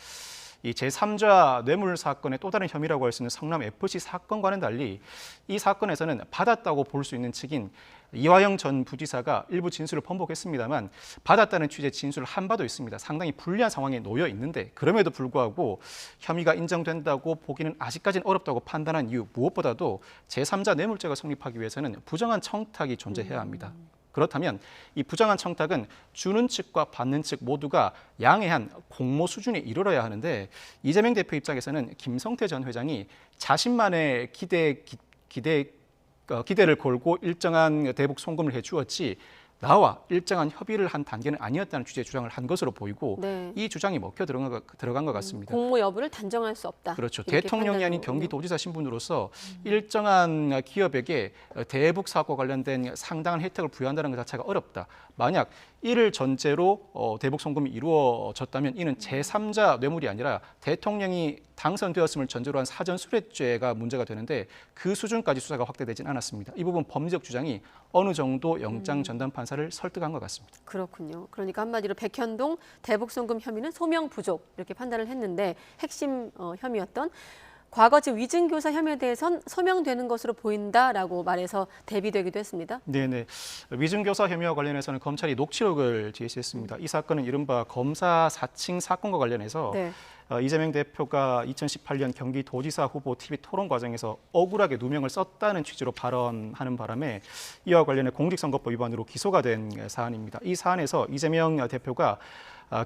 이 제3자 뇌물 사건의 또 다른 혐의라고 할 수 있는 성남 FC 사건과는 달리 이 사건에서는 받았다고 볼 수 있는 측인 이화영 전 부지사가 일부 진술을 번복했습니다만 받았다는 취지의 진술을 한 바도 있습니다. 상당히 불리한 상황에 놓여 있는데 그럼에도 불구하고 혐의가 인정된다고 보기는 아직까지는 어렵다고 판단한 이유 무엇보다도 제3자 뇌물죄가 성립하기 위해서는 부정한 청탁이 존재해야 합니다. 그렇다면 이 부정한 청탁은 주는 측과 받는 측 모두가 양해한 공모 수준에 이르러야 하는데 이재명 대표 입장에서는 김성태 전 회장이 자신만의 기대를 걸고 일정한 대북 송금을 해주었지 나와 일정한 협의를 한 단계는 아니었다는 취지의 주장을 한 것으로 보이고 네. 이 주장이 먹혀 들어간 것 같습니다. 공모 여부를 단정할 수 없다. 그렇죠. 대통령이 아닌 경기도지사 신분으로서 일정한 기업에게 대북 사업과 관련된 상당한 혜택을 부여한다는 것 자체가 어렵다. 만약 이를 전제로 대북 송금이 이루어졌다면 이는 제3자 뇌물이 아니라 대통령이 당선되었음을 전제로 한 사전 수뢰죄가 문제가 되는데 그 수준까지 수사가 확대되진 않았습니다. 이 부분 법리적 주장이 어느 정도 영장 전담 판사를 설득한 것 같습니다. 그렇군요. 그러니까 한마디로 백현동 대북 송금 혐의는 소명 부족 이렇게 판단을 했는데 핵심 혐의였던 과거 즉 위증교사 혐의에 대해선 소명되는 것으로 보인다라고 말해서 대비되기도 했습니다. 네네. 위증교사 혐의와 관련해서는 검찰이 녹취록을 제시했습니다. 이 사건은 이른바 검사 사칭 사건과 관련해서 네. 이재명 대표가 2018년 경기도지사 후보 TV 토론 과정에서 억울하게 누명을 썼다는 취지로 발언하는 바람에 이와 관련해 공직선거법 위반으로 기소가 된 사안입니다. 이 사안에서 이재명 대표가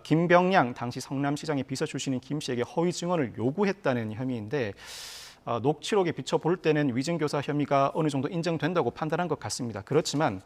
김병양 당시 성남시장의 비서 출신인 김 씨에게 허위 증언을 요구했다는 혐의인데 녹취록에 비춰볼 때는 위증교사 혐의가 어느 정도 인정된다고 판단한 것 같습니다. 그렇지만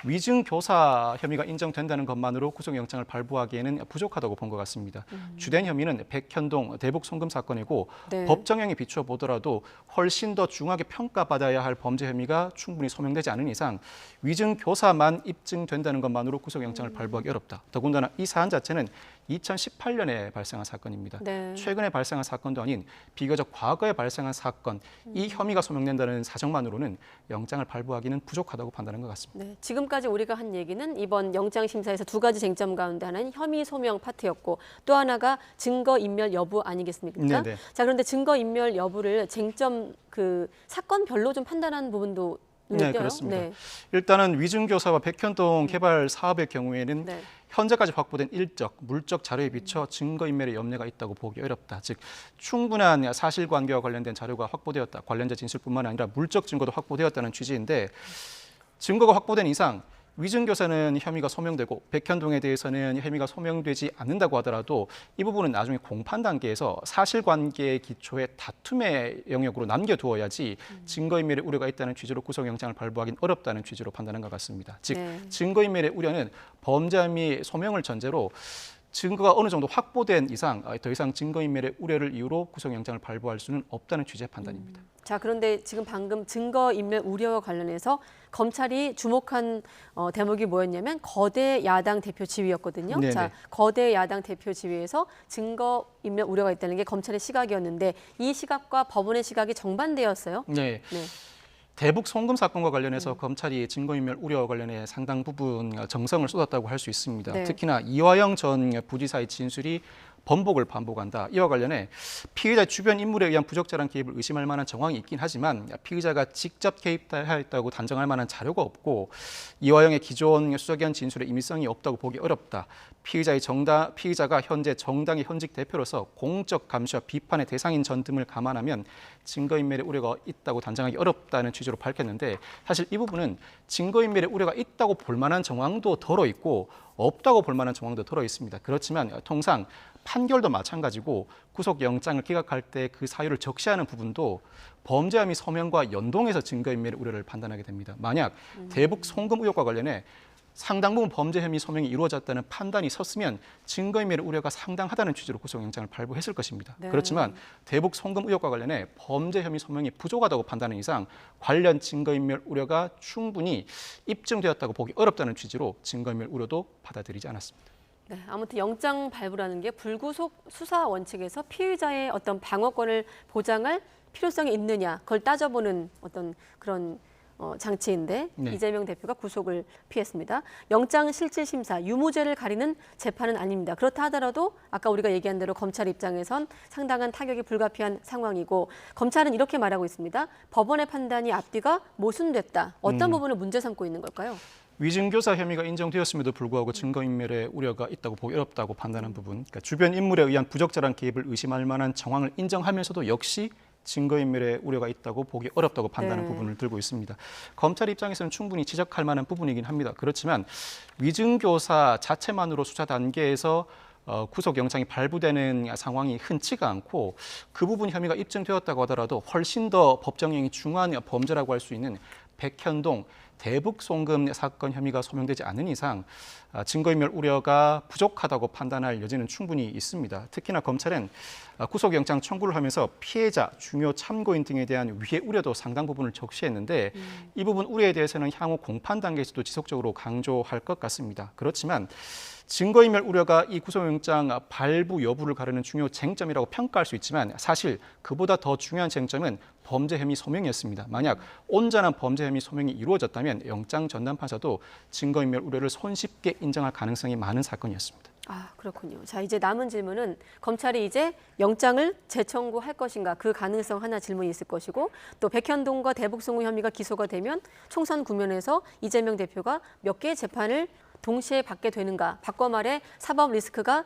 위증교사 혐의가 인정된다는 것만으로 구속영장을 발부하기에는 부족하다고 본 것 같습니다. 주된 혐의는 백현동 대북 송금 사건이고 네. 법정형에 비춰보더라도 훨씬 더 중하게 평가받아야 할 범죄 혐의가 충분히 소명되지 않은 이상 위증교사만 입증된다는 것만으로 구속영장을 발부하기 어렵다. 더군다나 이 사안 자체는 2018년에 발생한 사건입니다. 네. 최근에 발생한 사건도 아닌 비교적 과거에 발생한 사건, 이 혐의가 소명된다는 사정만으로는 영장을 발부하기는 부족하다고 판단한 것 같습니다. 네, 지금까지 우리가 한 얘기는 이번 영장 심사에서 두 가지 쟁점 가운데 하나는 혐의 소명 파트였고 또 하나가 증거 인멸 여부 아니겠습니까? 네네. 자, 그런데 증거 인멸 여부를 쟁점 사건별로 좀 판단하는 부분도 눈에 네, 띄어요. 그렇습니다. 네. 일단은 위증교사와 백현동 개발 사업의 경우에는 네. 현재까지 확보된 일적, 물적 자료에 비춰 증거인멸의 염려가 있다고 보기 어렵다. 즉 충분한 사실관계와 관련된 자료가 확보되었다. 관련자 진술뿐만 아니라 물적 증거도 확보되었다는 취지인데 증거가 확보된 이상 위증교사는 혐의가 소명되고 백현동에 대해서는 혐의가 소명되지 않는다고 하더라도 이 부분은 나중에 공판 단계에서 사실관계의 기초에 다툼의 영역으로 남겨두어야지 증거인멸의 우려가 있다는 취지로 구속영장을 발부하기는 어렵다는 취지로 판단한 것 같습니다. 즉 증거인멸의 우려는 범죄 혐의 소명을 전제로 증거가 어느 정도 확보된 이상 더 이상 증거인멸의 우려를 이유로 구속영장을 발부할 수는 없다는 취지의 판단입니다. 자, 그런데 지금 방금 증거인멸 우려와 관련해서 검찰이 주목한 대목이 뭐였냐면 거대 야당 대표 지위였거든요. 네네. 자, 거대 야당 대표 지위에서 증거인멸 우려가 있다는 게 검찰의 시각이었는데 이 시각과 법원의 시각이 정반대였어요. 네. 네. 대북 송금 사건과 관련해서 검찰이 증거인멸 우려와 관련해 상당 부분 정성을 쏟았다고 할 수 있습니다. 네. 특히나 이화영 전 부지사의 진술이 번복을 반복한다. 이와 관련해 피의자 주변 인물에 의한 부적절한 개입을 의심할 만한 정황이 있긴 하지만 피의자가 직접 개입하였다고 단정할 만한 자료가 없고 이화영의 기존 수사기관 진술에 임의성이 없다고 보기 어렵다. 피의자가 현재 정당의 현직 대표로서 공적 감시와 비판의 대상인 점 등을 감안하면 증거인멸의 우려가 있다고 단정하기 어렵다는 취지로 밝혔는데 사실 이 부분은 증거인멸의 우려가 있다고 볼 만한 정황도 덜어 있고 없다고 볼 만한 정황도 들어 있습니다. 그렇지만 통상 판결도 마찬가지고 구속영장을 기각할 때 그 사유를 적시하는 부분도 범죄 혐의 소명과 연동해서 증거인멸의 우려를 판단하게 됩니다. 만약 대북 송금 의혹과 관련해 상당 부분 범죄 혐의 소명이 이루어졌다는 판단이 섰으면 증거인멸의 우려가 상당하다는 취지로 구속영장을 발부했을 것입니다. 네. 그렇지만 대북 송금 의혹과 관련해 범죄 혐의 소명이 부족하다고 판단하는 이상 관련 증거인멸 우려가 충분히 입증되었다고 보기 어렵다는 취지로 증거인멸 우려도 받아들이지 않았습니다. 네, 아무튼 영장 발부라는 게 불구속 수사 원칙에서 피의자의 어떤 방어권을 보장할 필요성이 있느냐 그걸 따져보는 어떤 그런 장치인데 네. 이재명 대표가 구속을 피했습니다. 영장 실질 심사 유무죄를 가리는 재판은 아닙니다. 그렇다 하더라도 아까 우리가 얘기한 대로 검찰 입장에선 상당한 타격이 불가피한 상황이고 검찰은 이렇게 말하고 있습니다. 법원의 판단이 앞뒤가 모순됐다. 어떤 부분을 문제 삼고 있는 걸까요? 위증교사 혐의가 인정되었음에도 불구하고 증거인멸의 우려가 있다고 보기 어렵다고 판단한 부분, 그러니까 주변 인물에 의한 부적절한 개입을 의심할 만한 정황을 인정하면서도 역시 증거인멸의 우려가 있다고 보기 어렵다고 판단하는 부분을 들고 있습니다. 검찰 입장에서는 충분히 지적할 만한 부분이긴 합니다. 그렇지만 위증교사 자체만으로 수사 단계에서 구속영장이 발부되는 상황이 흔치가 않고 그 부분 혐의가 입증되었다고 하더라도 훨씬 더 법정형이 중한 범죄라고 할 수 있는 백현동 대북 송금 사건 혐의가 소명되지 않은 이상 증거인멸 우려가 부족하다고 판단할 여지는 충분히 있습니다. 특히나 검찰은 구속영장 청구를 하면서 피해자, 중요 참고인 등에 대한 위해 우려도 상당 부분을 적시했는데 이 부분 우려에 대해서는 향후 공판 단계에서도 지속적으로 강조할 것 같습니다. 그렇지만 증거인멸 우려가 이 구속영장 발부 여부를 가르는 중요 쟁점이라고 평가할 수 있지만 사실 그보다 더 중요한 쟁점은 범죄 혐의 소명이었습니다. 만약 온전한 범죄 혐의 소명이 이루어졌다면 영장 전담 판사도 증거인멸 우려를 손쉽게 인정할 가능성이 많은 사건이었습니다. 아, 그렇군요. 자, 이제 남은 질문은 검찰이 이제 영장을 재청구할 것인가 그 가능성 하나 질문이 있을 것이고 또 백현동과 대북송금 혐의가 기소가 되면 총선 국면에서 이재명 대표가 몇 개의 재판을 동시에 받게 되는가, 바꿔 말해 사법 리스크가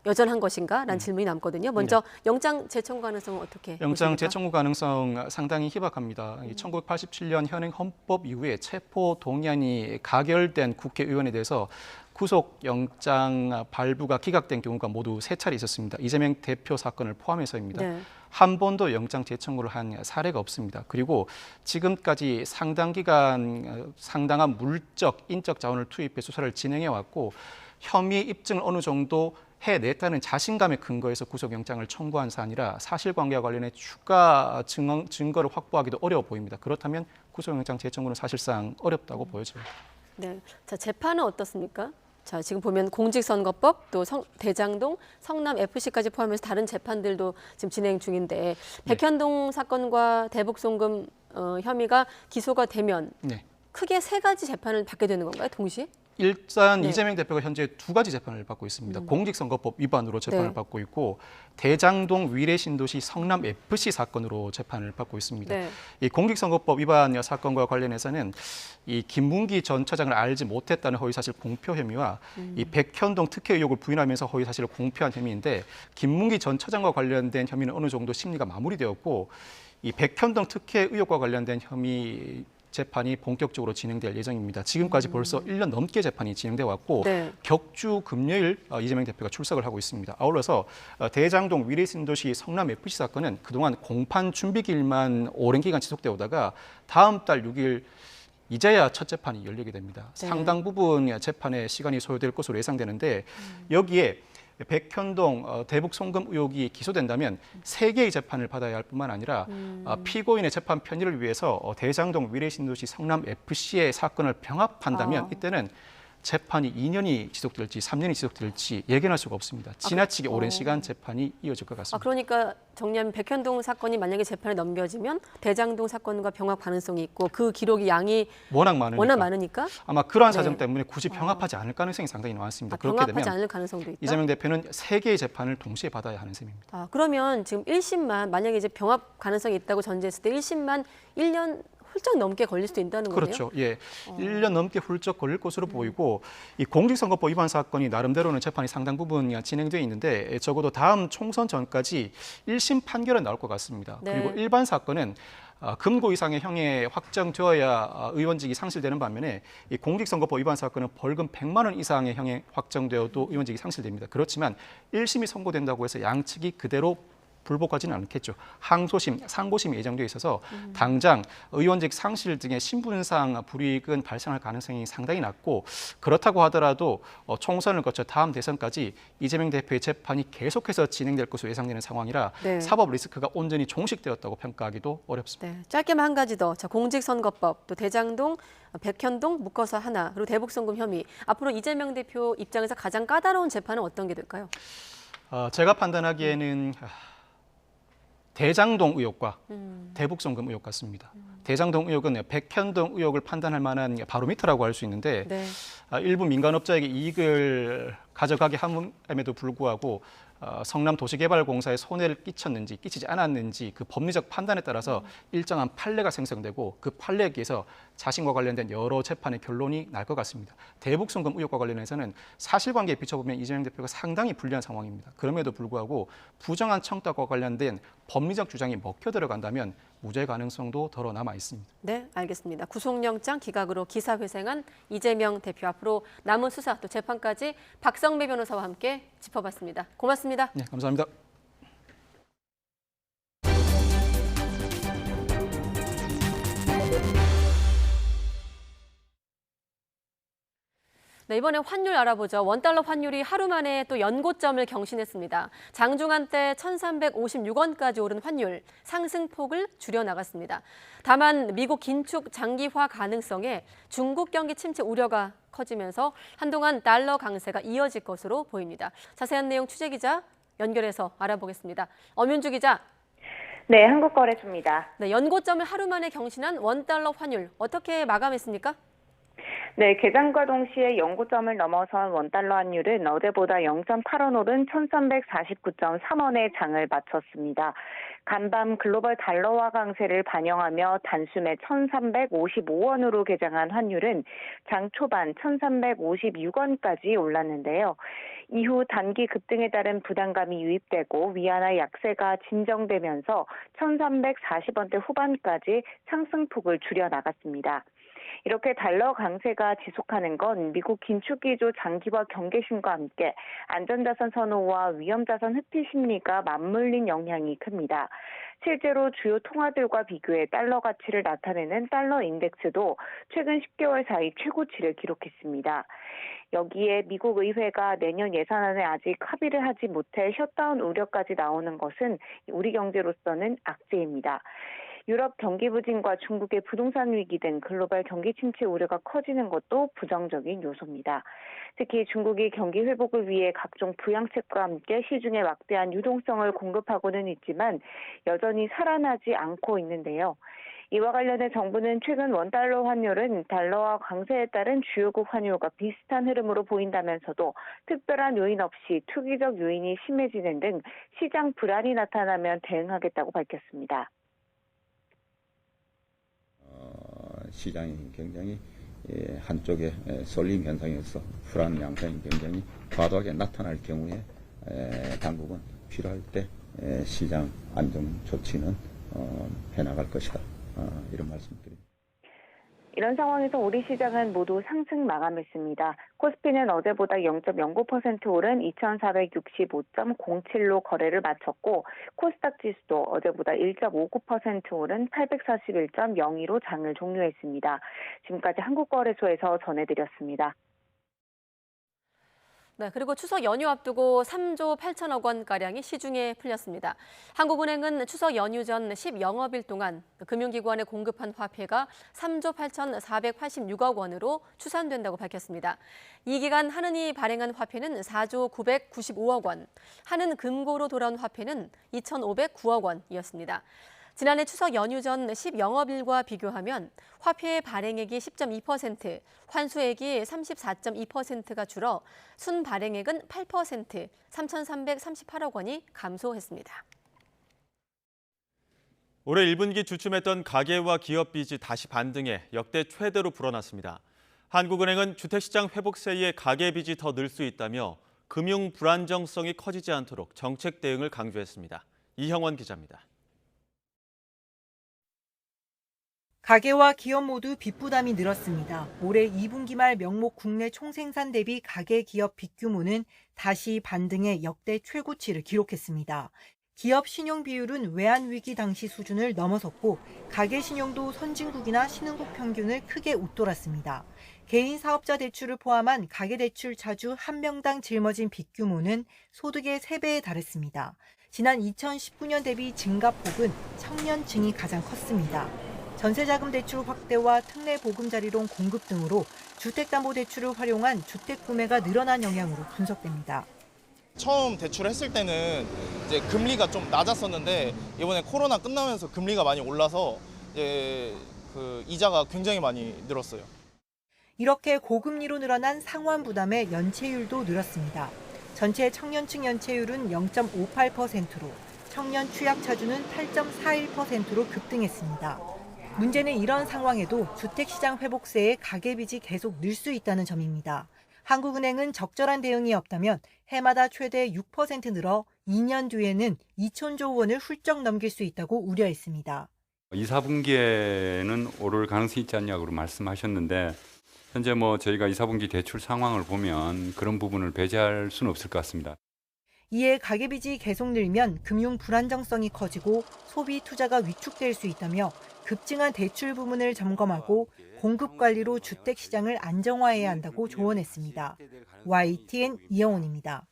여전한 것인가라는 질문이 남거든요. 먼저 영장 재청구 가능성은 어떻게 영장 보십니까? 재청구 가능성 상당히 희박합니다. 1987년 현행 헌법 이후에 체포 동의안이 가결된 국회의원에 대해서 구속영장 발부가 기각된 경우가 모두 3차례 있었습니다. 이재명 대표 사건을 포함해서입니다. 네. 한 번도 영장 재청구를 한 사례가 없습니다. 그리고 지금까지 상당 기간 상당한 물적, 인적 자원을 투입해 수사를 진행해 왔고 혐의 입증을 어느 정도 해냈다는 자신감에 근거해서 구속영장을 청구한 사안이라 사실관계와 관련해 추가 증거를 확보하기도 어려워 보입니다. 그렇다면 구속영장 재청구는 사실상 어렵다고 보여집니다. 네, 자 재판은 어떻습니까? 자 지금 보면 공직선거법 또 대장동, 성남 FC까지 포함해서 다른 재판들도 지금 진행 중인데 백현동 사건과 대북송금 혐의가 기소가 되면 크게 3가지 재판을 받게 되는 건가요, 동시에? 일단 이재명 대표가 현재 2가지 재판을 받고 있습니다. 공직선거법 위반으로 재판을 받고 있고 대장동 위례신도시 성남 FC 사건으로 재판을 받고 있습니다. 이 공직선거법 위반 사건과 관련해서는 이 김문기 전 처장을 알지 못했다는 허위사실 공표 혐의와 이 백현동 특혜 의혹을 부인하면서 허위사실을 공표한 혐의인데 김문기 전 처장과 관련된 혐의는 어느 정도 심리가 마무리되었고 이 백현동 특혜 의혹과 관련된 혐의 재판이 본격적으로 진행될 예정입니다. 지금까지 벌써 1년 넘게 재판이 진행돼 왔고 격주 금요일 이재명 대표가 출석을 하고 있습니다. 아울러서 대장동 위례신도시 성남 FC 사건은 그동안 공판 준비 기일만 오랜 기간 지속되어 오다가 다음 달 6일 이제야 첫 재판이 열리게 됩니다. 상당 부분 재판에 시간이 소요될 것으로 예상되는데 여기에 백현동 대북 송금 의혹이 기소된다면 3개의 재판을 받아야 할 뿐만 아니라 피고인의 재판 편의를 위해서 대장동 위례신도시 성남 FC의 사건을 병합한다면 이때는 재판이 2년이 지속될지 3년이 지속될지 예견할 수가 없습니다. 지나치게 오랜 시간 재판이 이어질 것 같습니다. 그러니까 정리하면 백현동 사건이 만약에 재판에 넘겨지면 대장동 사건과 병합 가능성이 있고 그 기록이 양이 워낙 많으니까 아마 그러한 사정 때문에 굳이 병합하지 않을 가능성이 상당히 많습니다. 그렇게 되면 병합하지 않을 가능성도 있다. 이재명 대표는 3개의 재판을 동시에 받아야 하는 셈입니다. 그러면 지금 1심만 만약에 이제 병합 가능성이 있다고 전제했을 때 1심만 1년 훌쩍 넘게 걸릴 수도 있다는 거네요. 그렇죠. 예, 1년 넘게 훌쩍 걸릴 것으로 보이고 이 공직선거법 위반 사건이 나름대로는 재판이 상당 부분 진행되어 있는데 적어도 다음 총선 전까지 1심 판결은 나올 것 같습니다. 네. 그리고 일반 사건은 금고 이상의 형에 확정되어야 의원직이 상실되는 반면에 이 공직선거법 위반 사건은 벌금 100만 원 이상의 형에 확정되어도 의원직이 상실됩니다. 그렇지만 1심이 선고된다고 해서 양측이 그대로 불복하지는 않겠죠. 항소심, 상고심이 예정되어 있어서 당장 의원직 상실 등의 신분상 불이익은 발생할 가능성이 상당히 낮고 그렇다고 하더라도 총선을 거쳐 다음 대선까지 이재명 대표의 재판이 계속해서 진행될 것으로 예상되는 상황이라 네. 사법 리스크가 온전히 종식되었다고 평가하기도 어렵습니다. 네, 짧게만 한 가지 더. 자, 공직선거법, 또 대장동, 백현동 묶어서 하나, 그리고 대북송금 혐의. 앞으로 이재명 대표 입장에서 가장 까다로운 재판은 어떤 게 될까요? 제가 판단하기에는 대장동 의혹과 대북송금 의혹 같습니다. 대장동 의혹은 백현동 의혹을 판단할 만한 바로미터라고 할 수 있는데 네. 일부 민간업자에게 이익을 가져가게 함에도 불구하고 성남도시개발공사에 손해를 끼쳤는지 끼치지 않았는지 그 법리적 판단에 따라서 일정한 판례가 생성되고 그 판례에 의해서 자신과 관련된 여러 재판의 결론이 날 것 같습니다. 대북송금 의혹과 관련해서는 사실관계에 비춰보면 이재명 대표가 상당히 불리한 상황입니다. 그럼에도 불구하고 부정한 청탁과 관련된 법리적 주장이 먹혀 들어간다면 무죄 가능성도 덜어 남아 있습니다. 네, 알겠습니다. 구속영장 기각으로 기사회생한 이재명 대표, 앞으로 남은 수사 또 재판까지 박성배 변호사와 함께 짚어봤습니다. 고맙습니다. 네, 감사합니다. 네, 이번에 환율 알아보죠. 원달러 환율이 하루 만에 또 연고점을 경신했습니다. 장중한 때 1,356원까지 오른 환율, 상승폭을 줄여나갔습니다. 다만 미국 긴축 장기화 가능성에 중국 경기 침체 우려가 커지면서 한동안 달러 강세가 이어질 것으로 보입니다. 자세한 내용 취재기자 연결해서 알아보겠습니다. 엄윤주 기자. 네, 한국거래소입니다. 네, 연고점을 하루 만에 경신한 원달러 환율, 어떻게 마감했습니까? 네, 개장과 동시에 연고점을 넘어선 원달러 환율은 어제보다 0.8원 오른 1,349.3원에 장을 마쳤습니다. 간밤 글로벌 달러화 강세를 반영하며 단숨에 1,355원으로 개장한 환율은 장 초반 1,356원까지 올랐는데요. 이후 단기 급등에 따른 부담감이 유입되고 위안화 약세가 진정되면서 1,340원대 후반까지 상승폭을 줄여나갔습니다. 이렇게 달러 강세가 지속하는 건 미국 긴축 기조 장기화 경계심과 함께 안전자산 선호와 위험자산 흡피 심리가 맞물린 영향이 큽니다. 실제로 주요 통화들과 비교해 달러 가치를 나타내는 달러 인덱스도 최근 10개월 사이 최고치를 기록했습니다. 여기에 미국 의회가 내년 예산안에 아직 합의를 하지 못해 셧다운 우려까지 나오는 것은 우리 경제로서는 악재입니다. 유럽 경기 부진과 중국의 부동산 위기 등 글로벌 경기 침체 우려가 커지는 것도 부정적인 요소입니다. 특히 중국이 경기 회복을 위해 각종 부양책과 함께 시중에 막대한 유동성을 공급하고는 있지만 여전히 살아나지 않고 있는데요. 이와 관련해 정부는 최근 원달러 환율은 달러화 강세에 따른 주요국 환율과 비슷한 흐름으로 보인다면서도 특별한 요인 없이 투기적 요인이 심해지는 등 시장 불안이 나타나면 대응하겠다고 밝혔습니다. 시장이 굉장히 한쪽에 쏠림 현상에서 불안 양상이 굉장히 과도하게 나타날 경우에 당국은 필요할 때 시장 안정 조치는 해나갈 것이다. 이런 말씀드립니다. 이런 상황에서 우리 시장은 모두 상승 마감했습니다. 코스피는 어제보다 0.09% 오른 2,465.07로 거래를 마쳤고 코스닥 지수도 어제보다 1.59% 오른 841.02로 장을 종료했습니다. 지금까지 한국거래소에서 전해드렸습니다. 네, 그리고 추석 연휴 앞두고 3조 8천억 원가량이 시중에 풀렸습니다. 한국은행은 추석 연휴 전 10영업일 동안 금융기관에 공급한 화폐가 3조 8,486억 원으로 추산된다고 밝혔습니다. 이 기간 한은이 발행한 화폐는 4조 995억 원, 한은금고로 돌아온 화폐는 2,509억 원이었습니다. 지난해 추석 연휴 전 10영업일과 비교하면 화폐의 발행액이 10.2%, 환수액이 34.2%가 줄어 순발행액은 8%, 3,338억 원이 감소했습니다. 올해 1분기 주춤했던 가계와 기업 빚이 다시 반등해 역대 최대로 불어났습니다. 한국은행은 주택시장 회복세에 가계 빚이 더 늘 수 있다며 금융 불안정성이 커지지 않도록 정책 대응을 강조했습니다. 이형원 기자입니다. 가계와 기업 모두 빚 부담이 늘었습니다. 올해 2분기 말 명목 국내 총생산 대비 가계 기업 빚 규모는 다시 반등해 역대 최고치를 기록했습니다. 기업 신용 비율은 외환위기 당시 수준을 넘어섰고 가계 신용도 선진국이나 신흥국 평균을 크게 웃돌았습니다. 개인 사업자 대출을 포함한 가계대출 차주 한 명당 짊어진 빚 규모는 소득의 3배에 달했습니다. 지난 2019년 대비 증가폭은 청년층이 가장 컸습니다. 전세자금 대출 확대와 특례 보금자리론 공급 등으로 주택담보대출을 활용한 주택 구매가 늘어난 영향으로 분석됩니다. 처음 대출했을 때는 이제 금리가 좀 낮았었는데 이번에 코로나 끝나면서 금리가 많이 올라서 이제 그 이자가 굉장히 많이 늘었어요. 이렇게 고금리로 늘어난 상환 부담의 연체율도 늘었습니다. 전체 청년층 연체율은 0.58%로 청년 취약 차주는 8.41%로 급등했습니다. 문제는 이런 상황에도 주택시장 회복세에 가계빚이 계속 늘 수 있다는 점입니다. 한국은행은 적절한 대응이 없다면 해마다 최대 6% 늘어 2년 뒤에는 2천조 원을 훌쩍 넘길 수 있다고 우려했습니다. 2, 4분기에는 오를 가능성이 있지 않냐고 말씀하셨는데 현재 저희가 2, 4분기 대출 상황을 보면 그런 부분을 배제할 수는 없을 것 같습니다. 이에 가계빚이 계속 늘면 금융 불안정성이 커지고 소비 투자가 위축될 수 있다며 급증한 대출 부문을 점검하고 공급 관리로 주택 시장을 안정화해야 한다고 조언했습니다. YTN 이영훈입니다.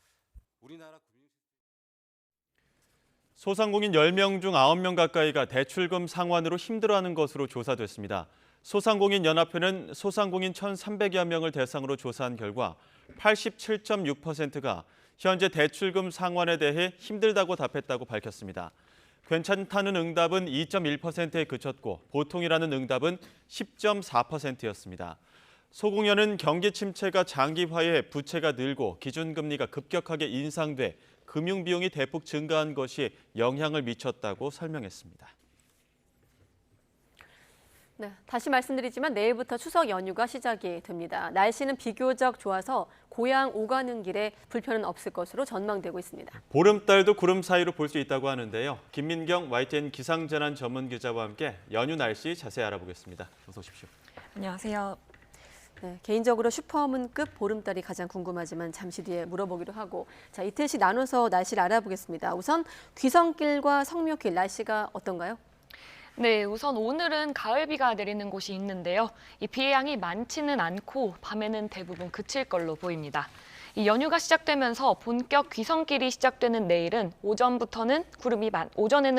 소상공인 10명 중 9명 가까이가 대출금 상환으로 힘들어하는 것으로 조사됐습니다. 소상공인 연합회는 소상공인 1,300여 명을 대상으로 조사한 결과 87.6%가 현재 대출금 상환에 대해 힘들다고 답했다고 밝혔습니다. 괜찮다는 응답은 2.1%에 그쳤고 보통이라는 응답은 10.4%였습니다. 소공연은 경기 침체가 장기화해 부채가 늘고 기준금리가 급격하게 인상돼 금융비용이 대폭 증가한 것이 영향을 미쳤다고 설명했습니다. 네, 다시 말씀드리지만 내일부터 추석 연휴가 시작이 됩니다. 날씨는 비교적 좋아서 고향 오가는 길에 불편은 없을 것으로 전망되고 있습니다. 보름달도 구름 사이로 볼 수 있다고 하는데요. 김민경 YTN 기상재난 전문 기자와 함께 연휴 날씨 자세히 알아보겠습니다. 어서 오십시오. 안녕하세요. 네, 개인적으로 슈퍼문급 보름달이 가장 궁금하지만 잠시 뒤에 물어보기로 하고 자 이틀씩 나눠서 날씨를 알아보겠습니다. 우선 귀성길과 성묘길 날씨가 어떤가요? 네, 우선 오늘은 가을비가 내리는 곳이 있는데요. 이 비의 양이 많지는 않고 밤에는 대부분 그칠 걸로 보입니다. 이 연휴가 시작되면서 본격 귀성길이 시작되는 내일은 오전에는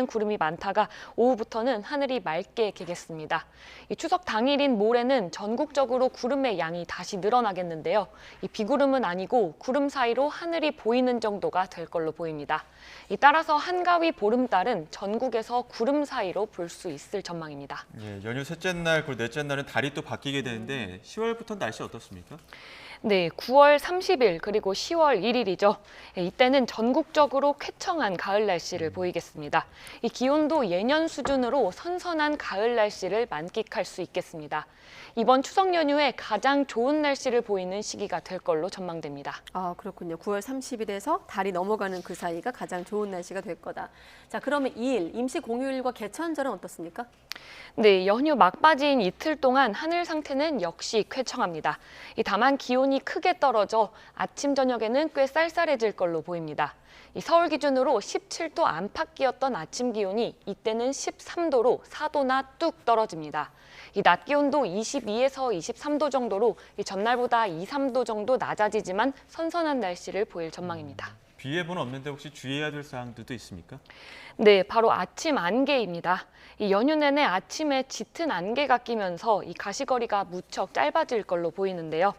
구름이 많다가 오후부터는 하늘이 맑게 개겠습니다. 이 추석 당일인 모레는 전국적으로 구름의 양이 다시 늘어나겠는데요. 이 비구름은 아니고 구름 사이로 하늘이 보이는 정도가 될 걸로 보입니다. 따라서 한가위 보름달은 전국에서 구름 사이로 볼 수 있을 전망입니다. 예, 연휴 셋째 날, 그리고 넷째 날은 달이 또 바뀌게 되는데 10월부터 날씨 어떻습니까? 네, 9월 30일 그리고 10월 1일이죠. 이때는 전국적으로 쾌청한 가을 날씨를 보이겠습니다. 이 기온도 예년 수준으로 선선한 가을 날씨를 만끽할 수 있겠습니다. 이번 추석 연휴에 가장 좋은 날씨를 보이는 시기가 될 걸로 전망됩니다. 아, 그렇군요. 9월 30일에서 달이 넘어가는 그 사이가 가장 좋은 날씨가 될 거다. 자, 그러면 2일 임시 공휴일과 개천절은 어떻습니까? 네, 연휴 막바지인 이틀 동안 하늘 상태는 역시 쾌청합니다. 다만 기온이 크게 떨어져 아침 저녁에는 꽤 쌀쌀해질 걸로 보입니다. 서울 기준으로 17도 안팎이었던 아침 기온이 이때는 13도로 4도나 뚝 떨어집니다. 낮 기온도 22에서 23도 정도로 전날보다 2, 3도 정도 낮아지지만 선선한 날씨를 보일 전망입니다. 비 예보는 없는데 혹시 주의해야 될 사항들도 있습니까? 네, 바로 아침 안개입니다. 연휴 내내 아침에 짙은 안개가 끼면서 가시거리가 무척 짧아질 걸로 보이는데요.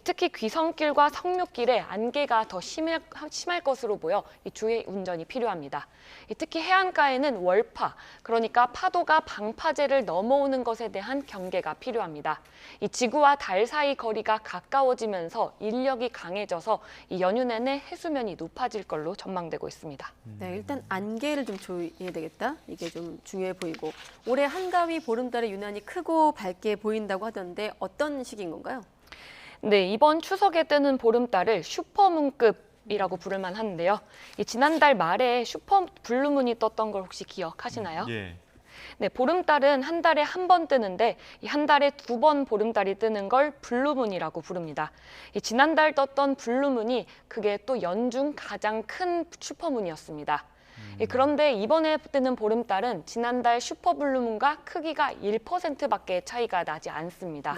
특히 귀성길과 성묘길에 안개가 더 심할 것으로 보여 주의 운전이 필요합니다. 특히 해안가에는 월파, 그러니까 파도가 방파제를 넘어오는 것에 대한 경계가 필요합니다. 지구와 달 사이 거리가 가까워지면서 인력이 강해져서 연휴 내내 해수면이 높아 높아질 걸로 전망되고 있습니다. 네, 일단 안개를 좀 조여야 되겠다. 이게 좀 중요해 보이고 올해 한가위 보름달이 유난히 크고 밝게 보인다고 하던데 어떤 시기인 건가요? 네, 이번 추석에 뜨는 보름달을 슈퍼문급이라고 부를 만한데요. 지난달 말에 슈퍼 블루문이 떴던 걸 혹시 기억하시나요? 예. 네, 보름달은 한 달에 한 번 뜨는데 이 한 달에 2번 보름달이 뜨는 걸 블루문이라고 부릅니다. 지난달 떴던 블루문이 그게 또 연중 가장 큰 슈퍼문이었습니다. 그런데 이번에 뜨는 보름달은 지난달 슈퍼 블루문과 크기가 1%밖에 차이가 나지 않습니다.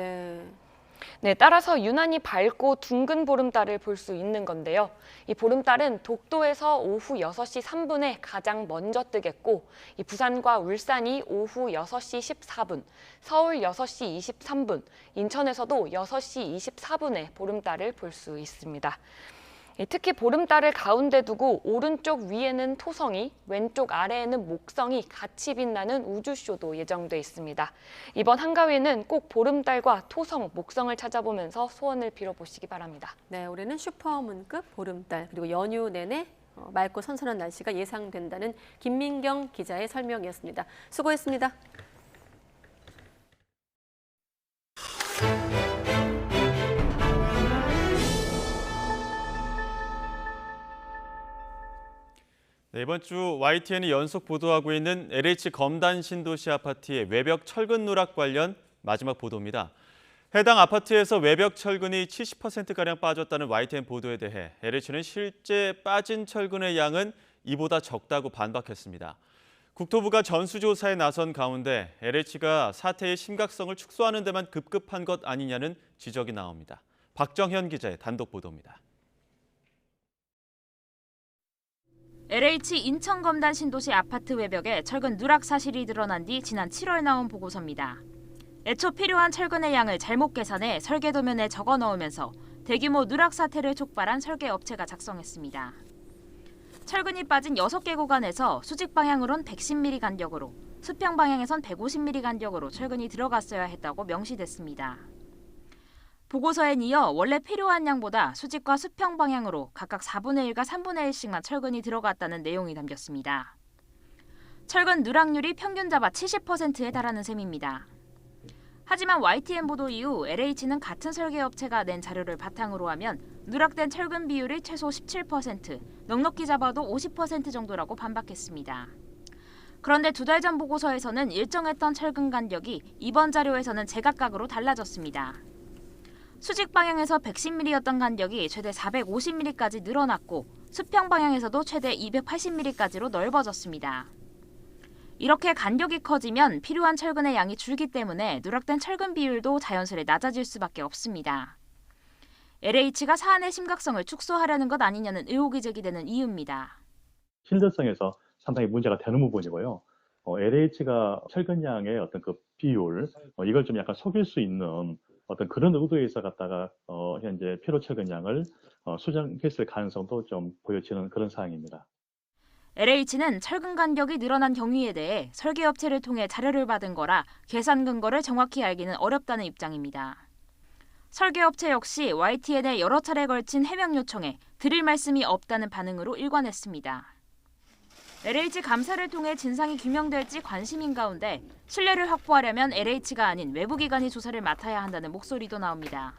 네, 따라서 유난히 밝고 둥근 보름달을 볼 수 있는 건데요. 이 보름달은 독도에서 오후 6시 3분에 가장 먼저 뜨겠고 이 부산과 울산이 오후 6시 14분, 서울 6시 23분, 인천에서도 6시 24분에 보름달을 볼 수 있습니다. 특히 보름달을 가운데 두고 오른쪽 위에는 토성이, 왼쪽 아래에는 목성이 같이 빛나는 우주쇼도 예정돼 있습니다. 이번 한가위는 꼭 보름달과 토성, 목성을 찾아보면서 소원을 빌어보시기 바랍니다. 네, 올해는 슈퍼문급 보름달 그리고 연휴 내내 맑고 선선한 날씨가 예상된다는 김민경 기자의 설명이었습니다. 수고했습니다. 네, 이번 주 YTN이 연속 보도하고 있는 LH 검단 신도시 아파트의 외벽 철근 누락 관련 마지막 보도입니다. 해당 아파트에서 외벽 철근이 70%가량 빠졌다는 YTN 보도에 대해 LH는 실제 빠진 철근의 양은 이보다 적다고 반박했습니다. 국토부가 전수조사에 나선 가운데 LH가 사태의 심각성을 축소하는 데만 급급한 것 아니냐는 지적이 나옵니다. 박정현 기자의 단독 보도입니다. LH 인천검단 신도시 아파트 외벽에 철근 누락 사실이 드러난 뒤 지난 7월 나온 보고서입니다. 애초 필요한 철근의 양을 잘못 계산해 설계도면에 적어 넣으면서 대규모 누락 사태를 촉발한 설계업체가 작성했습니다. 철근이 빠진 6개 구간에서 수직 방향으론 110mm 간격으로, 수평 방향에선 150mm 간격으로 철근이 들어갔어야 했다고 명시됐습니다. 보고서엔 이어 원래 필요한 양보다 수직과 수평 방향으로 각각 4분의 1과 3분의 1씩만 철근이 들어갔다는 내용이 담겼습니다. 철근 누락률이 평균 잡아 70%에 달하는 셈입니다. 하지만 YTN 보도 이후 LH는 같은 설계업체가 낸 자료를 바탕으로 하면 누락된 철근 비율이 최소 17%, 넉넉히 잡아도 50% 정도라고 반박했습니다. 그런데 2달 전 보고서에서는 일정했던 철근 간격이 이번 자료에서는 제각각으로 달라졌습니다. 수직 방향에서 110mm였던 간격이 최대 450mm까지 늘어났고 수평 방향에서도 최대 280mm까지로 넓어졌습니다. 이렇게 간격이 커지면 필요한 철근의 양이 줄기 때문에 누락된 철근 비율도 자연스레 낮아질 수밖에 없습니다. LH가 사안의 심각성을 축소하려는 것 아니냐는 의혹이 제기되는 이유입니다. 신뢰성에서 상당히 문제가 되는 부분이고요. LH가 철근량의 어떤 그 비율, 이걸 좀 약간 속일 수 있는 어떤 그런 의도에서 갖다가 현재 필요 철근량을 수정했을 가능성도 좀 보여지는 그런 사항입니다. LH는 철근 간격이 늘어난 경위에 대해 설계업체를 통해 자료를 받은 거라 계산 근거를 정확히 알기는 어렵다는 입장입니다. 설계업체 역시 YTN에 여러 차례 걸친 해명 요청에 드릴 말씀이 없다는 반응으로 일관했습니다. LH 감사를 통해 진상이 규명될지 관심인 가운데 신뢰를 확보하려면 LH가 아닌 외부기관이 조사를 맡아야 한다는 목소리도 나옵니다.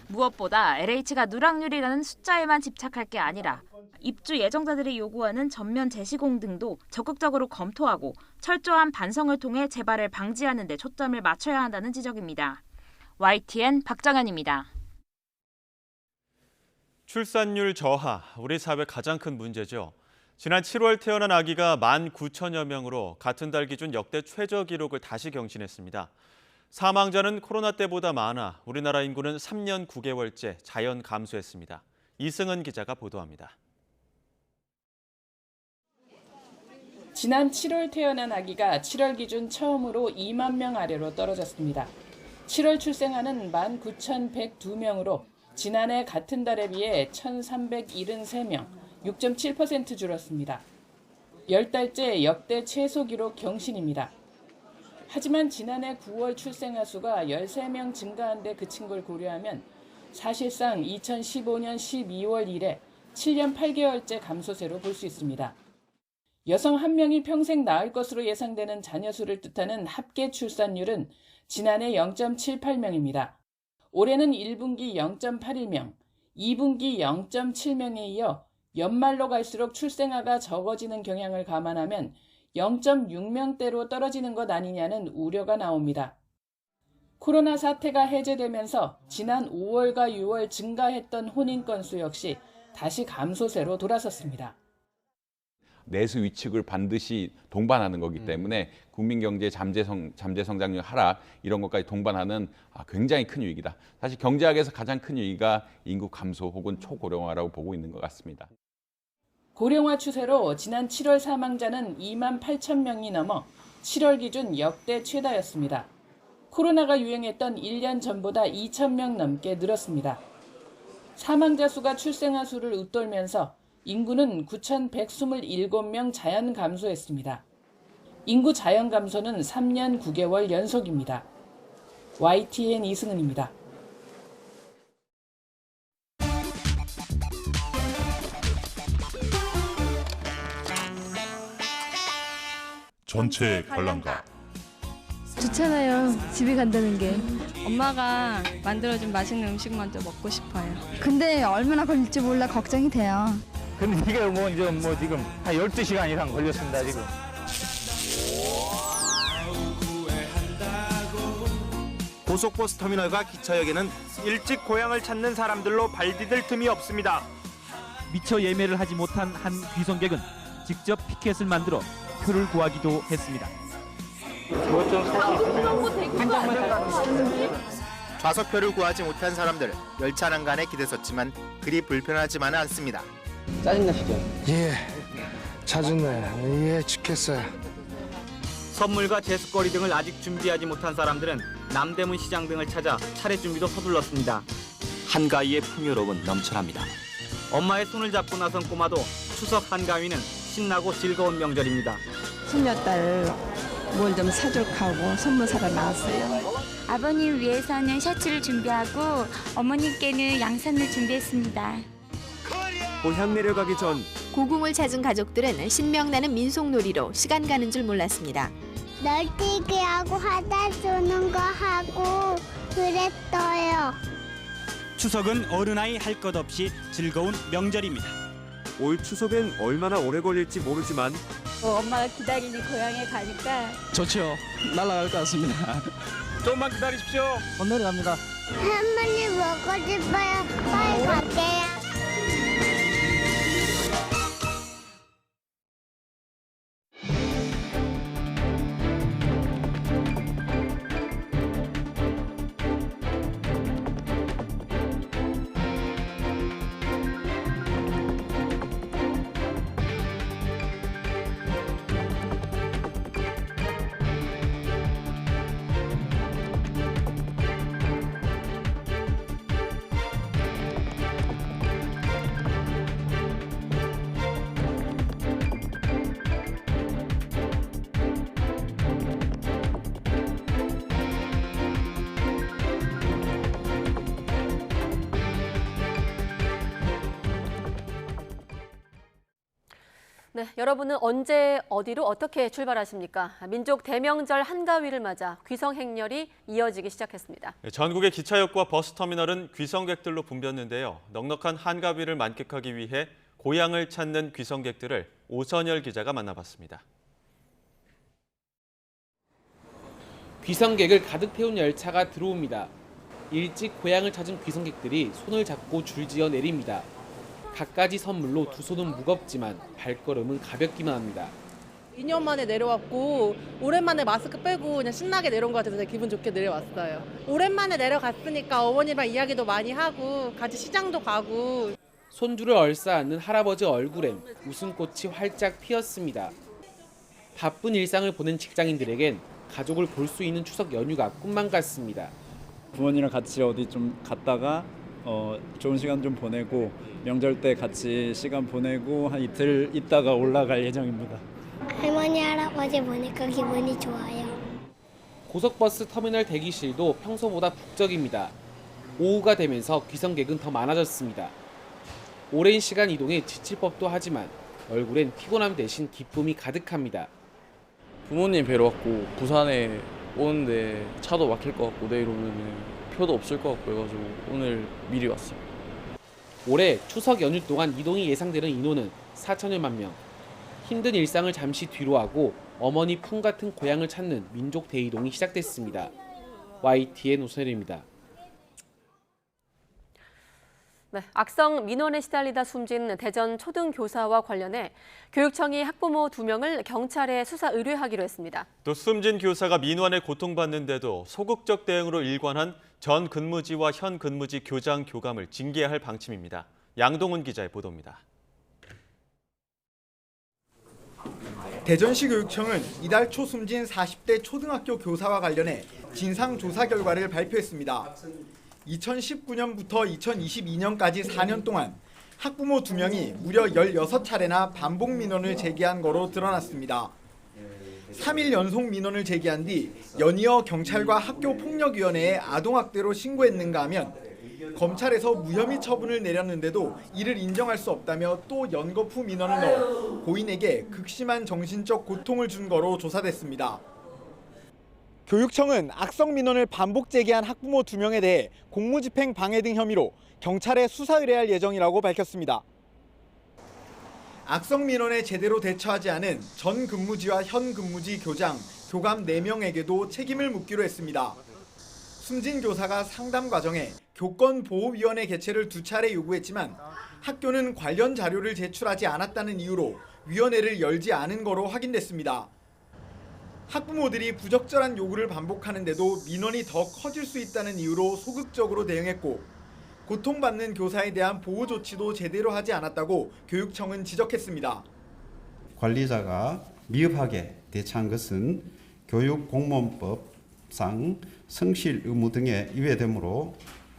무엇보다 LH가 누락률이라는 숫자에만 집착할 게 아니라 입주 예정자들이 요구하는 전면 재시공 등도 적극적으로 검토하고 철저한 반성을 통해 재발을 방지하는 데 초점을 맞춰야 한다는 지적입니다. YTN 박정현입니다. 출산율 저하, 우리 사회 가장 큰 문제죠. 지난 7월 태어난 아기가 19,000여 명으로 같은 달 기준 역대 최저 기록을 다시 경신했습니다. 사망자는 코로나 때보다 많아 우리나라 인구는 3년 9개월째 자연 감소했습니다. 이승은 기자가 보도합니다. 지난 7월 태어난 아기가 7월 기준 처음으로 2만 명 아래로 떨어졌습니다. 7월 출생아는 19,102명으로 지난해 같은 달에 비해 1,373명, 6.7% 줄었습니다. 10달째 역대 최소 기록 경신입니다. 하지만 지난해 9월 출생아 수가 13명 증가한 데 그친 걸 고려하면 사실상 2015년 12월 이래 7년 8개월째 감소세로 볼 수 있습니다. 여성 1명이 평생 낳을 것으로 예상되는 자녀 수를 뜻하는 합계 출산율은 지난해 0.78명입니다. 올해는 1분기 0.81명, 2분기 0.7명에 이어 연말로 갈수록 출생아가 적어지는 경향을 감안하면 0.6명대로 떨어지는 것 아니냐는 우려가 나옵니다. 코로나 사태가 해제되면서 지난 5월과 6월 증가했던 혼인 건수 역시 다시 감소세로 돌아섰습니다. 내수 위축을 반드시 동반하는 거기 때문에 국민 경제 잠재 성장률 하락 이런 것까지 동반하는 굉장히 큰 위기다. 사실 경제학에서 가장 큰 위기가 인구 감소 혹은 초고령화라고 보고 있는 것 같습니다. 고령화 추세로 지난 7월 사망자는 2만 8천 명이 넘어 7월 기준 역대 최다였습니다. 코로나가 유행했던 1년 전보다 2천 명 넘게 늘었습니다. 사망자 수가 출생아 수를 웃돌면서 인구는 9,127명 자연 감소했습니다. 인구 자연 감소는 3년 9개월 연속입니다. YTN 이승은입니다. 전체 관람가. 좋잖아요. 집에 간다는 게. 엄마가 만들어준 맛있는 음식 먼저 먹고 싶어요. 근데 얼마나 걸릴지 몰라 걱정이 돼요. 근데 이게 이제 지금 한 12시간 이상 걸렸습니다, 지금. 고속버스 터미널과 기차역에는 일찍 고향을 찾는 사람들로 발디딜 틈이 없습니다. 미처 예매를 하지 못한 한 귀성객은 직접 피켓을 만들어 표를 구하기도 했습니다. 좌석표를 구하지 못한 사람들, 열차 난간에 기대섰지만 그리 불편하지만은 않습니다. 짜증나시죠? 예, 짜증나요. 예, 죽겠어요. 선물과 제습거리 등을 아직 준비하지 못한 사람들은 남대문 시장 등을 찾아 차례 준비도 서둘렀습니다. 한가위의 풍요로움은 넘쳐납니다. 엄마의 손을 잡고 나선 꼬마도 추석 한가위는 신나고 즐거운 명절입니다. 손녀딸 뭘 좀 사줄까 하고 선물 사러 나왔어요. 아버님 위해서는 셔츠를 준비하고 어머님께는 양산을 준비했습니다. 고향 내려가기 전 고궁을 찾은 가족들은 신명나는 민속놀이로 시간 가는 줄 몰랐습니다. 널뛰기 하고 하다 주는 거 하고 그랬어요. 추석은 어른아이 할 것 없이 즐거운 명절입니다. 올 추석엔 얼마나 오래 걸릴지 모르지만 엄마가 기다리는 고향에 가니까 좋죠. 날아갈 것 같습니다. 조금만 기다리십시오. 내려갑니다. 할머니 먹고 싶어요. 빨리 갈게요. 네, 여러분은 언제 어디로 어떻게 출발하십니까? 민족 대명절 한가위를 맞아 귀성 행렬이 이어지기 시작했습니다. 전국의 기차역과 버스터미널은 귀성객들로 붐볐는데요. 넉넉한 한가위를 만끽하기 위해 고향을 찾는 귀성객들을 오선열 기자가 만나봤습니다. 귀성객을 가득 태운 열차가 들어옵니다. 일찍 고향을 찾은 귀성객들이 손을 잡고 줄지어 내립니다. 갖가지 선물로 두 손은 무겁지만 발걸음은 가볍기만 합니다. 2년 만에 내려왔고 오랜만에 마스크 빼고 그냥 신나게 내려온 것 같아서 기분 좋게 내려왔어요. 오랜만에 내려갔으니까 어머니랑 이야기도 많이 하고 같이 시장도 가고. 손주를 얼싸안는 할아버지 얼굴엔 웃음꽃이 활짝 피었습니다. 바쁜 일상을 보낸 직장인들에겐 가족을 볼 수 있는 추석 연휴가 꿈만 같습니다. 부모님이랑 같이 어디 좀 갔다가 좋은 시간 좀 보내고 명절 때 같이 시간 보내고 한 이틀 있다가 올라갈 예정입니다. 할머니 할아버지 보니까 기분이 좋아요. 고속버스 터미널 대기실도 평소보다 북적입니다. 오후가 되면서 귀성객은 더 많아졌습니다. 오랜 시간 이동에 지칠 법도 하지만 얼굴엔 피곤함 대신 기쁨이 가득합니다. 부모님 뵈러 왔고 부산에 오는데 차도 막힐 것 같고 내일 오면 표도 없을 것 같고 해가지고 오늘 미리 왔어요. 올해 추석 연휴 동안 이동이 예상되는 인원은 4천여만 명. 힘든 일상을 잠시 뒤로하고 어머니 품 같은 고향을 찾는 민족 대이동이 시작됐습니다. YTN 오선일입니다. 네, 악성 민원에 시달리다 숨진 대전 초등교사와 관련해 교육청이 학부모 2명을 경찰에 수사 의뢰하기로 했습니다. 또 숨진 교사가 민원에 고통받는데도 소극적 대응으로 일관한 전 근무지와 현 근무지 교장, 교감을 징계할 방침입니다. 양동훈 기자의 보도입니다. 대전시 교육청은 이달 초 숨진 40대 초등학교 교사와 관련해 진상조사 결과를 발표했습니다. 2019년부터 2022년까지 4년 동안 학부모 2명이 무려 16차례나 반복 민원을 제기한 거로 드러났습니다. 3일 연속 민원을 제기한 뒤 연이어 경찰과 학교폭력위원회에 아동학대로 신고했는가 하면 검찰에서 무혐의 처분을 내렸는데도 이를 인정할 수 없다며 또 연거푸 민원을 넣어 고인에게 극심한 정신적 고통을 준 거로 조사됐습니다. 교육청은 악성 민원을 반복 제기한 학부모 2명에 대해 공무집행 방해 등 혐의로 경찰에 수사 의뢰할 예정이라고 밝혔습니다. 악성 민원에 제대로 대처하지 않은 전 근무지와 현 근무지 교장, 교감 4명에게도 책임을 묻기로 했습니다. 숨진 교사가 상담 과정에 교권보호위원회 개최를 2차례 요구했지만 학교는 관련 자료를 제출하지 않았다는 이유로 위원회를 열지 않은 거로 확인됐습니다. 학부모들이 부적절한 요구를 반복하는데도 민원이 더 커질 수 있다는 이유로 소극적으로 대응했고 고통받는 교사에 대한 보호 조치도 제대로 하지 않았다고 교육청은 지적했습니다. 관리자가 미흡하게 대처한 것은 교육공무원법상 성실 의무 등에 위배되므로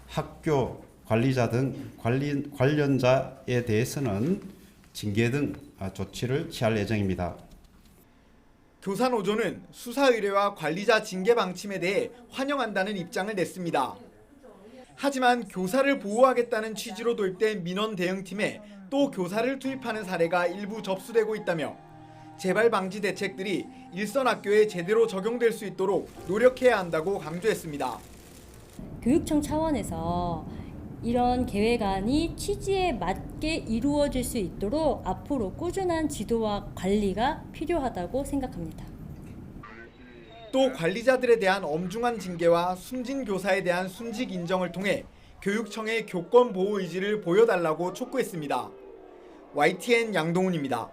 학교 관리자 등 관련자에 대해서는 징계 등 조치를 취할 예정입니다. 교사노조는 수사 의뢰와 관리자 징계 방침에 대해 환영한다는 입장을 냈습니다. 하지만 교사를 보호하겠다는 취지로 도입된 민원 대응팀에 또 교사를 투입하는 사례가 일부 접수되고 있다며 재발 방지 대책들이 일선 학교에 제대로 적용될 수 있도록 노력해야 한다고 강조했습니다. 교육청 차원에서 이런 계획안이 취지에 맞게 이루어질 수 있도록 앞으로 꾸준한 지도와 관리가 필요하다고 생각합니다. 또 관리자들에 대한 엄중한 징계와 숨진 교사에 대한 순직 인정을 통해 교육청의 교권 보호 의지를 보여달라고 촉구했습니다. YTN 양동훈입니다.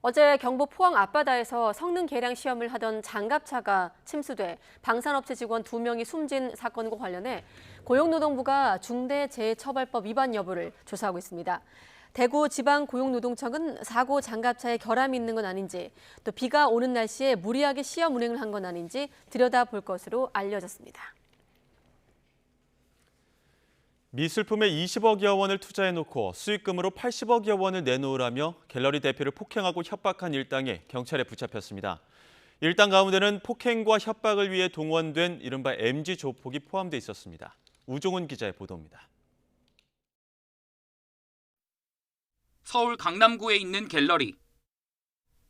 어제 경북 포항 앞바다에서 성능 계량 시험을 하던 장갑차가 침수돼 방산업체 직원 2명이 숨진 사건과 관련해 고용노동부가 중대재해처벌법 위반 여부를 조사하고 있습니다. 대구지방고용노동청은 사고 장갑차에 결함이 있는 건 아닌지 또 비가 오는 날씨에 무리하게 시험 운행을 한 건 아닌지 들여다볼 것으로 알려졌습니다. 미술품에 20억여 원을 투자해놓고 수익금으로 80억여 원을 내놓으라며 갤러리 대표를 폭행하고 협박한 일당에 경찰에 붙잡혔습니다. 일당 가운데는 폭행과 협박을 위해 동원된 이른바 MG 조폭이 포함돼 있었습니다. 우종훈 기자의 보도입니다. 서울 강남구에 있는 갤러리.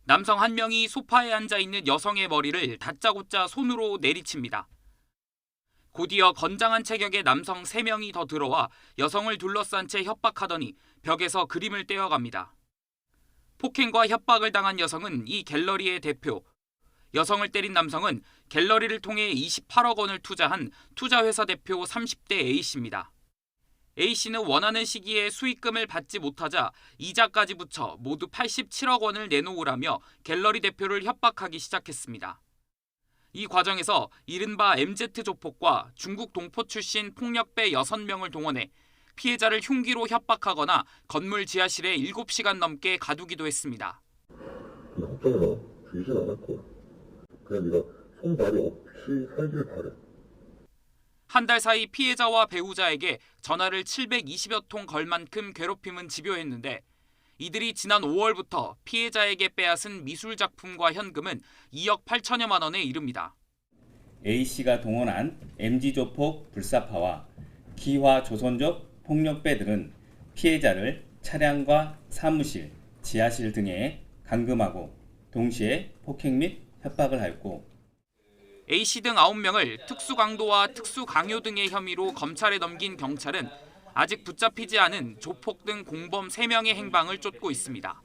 남성 한 명이 소파에 앉아 있는 여성의 머리를 다짜고짜 손으로 내리칩니다. 곧이어 건장한 체격의 남성 3명이 더 들어와 여성을 둘러싼 채 협박하더니 벽에서 그림을 떼어갑니다. 폭행과 협박을 당한 여성은 이 갤러리의 대표. 여성을 때린 남성은 갤러리를 통해 28억 원을 투자한 투자회사 대표 30대 A씨입니다. A씨는 원하는 시기에 수익금을 받지 못하자 이자까지 붙여 모두 87억 원을 내놓으라며 갤러리 대표를 협박하기 시작했습니다. 이 과정에서 이른바 MZ 조폭과 중국 동포 출신 폭력배 6명을 동원해 피해자를 흉기로 협박하거나 건물 지하실에 7시간 넘게 가두기도 했습니다. 걱정해라. 죽이진 않았고 그냥 네가 손발이 없이 살길 바래. 한 달 사이 피해자와 배우자에게 전화를 720여 통 걸 만큼 괴롭힘은 집요했는데 이들이 지난 5월부터 피해자에게 빼앗은 미술 작품과 현금은 2억 8천여만 원에 이릅니다. A씨가 동원한 MG조폭 불사파와 기화 조선족 폭력배들은 피해자를 차량과 사무실, 지하실 등에 감금하고 동시에 폭행 및 협박을 하였고 A씨 등 9명을 특수강도와 특수강요 등의 혐의로 검찰에 넘긴 경찰은 아직 붙잡히지 않은 조폭 등 공범 3명의 행방을 쫓고 있습니다.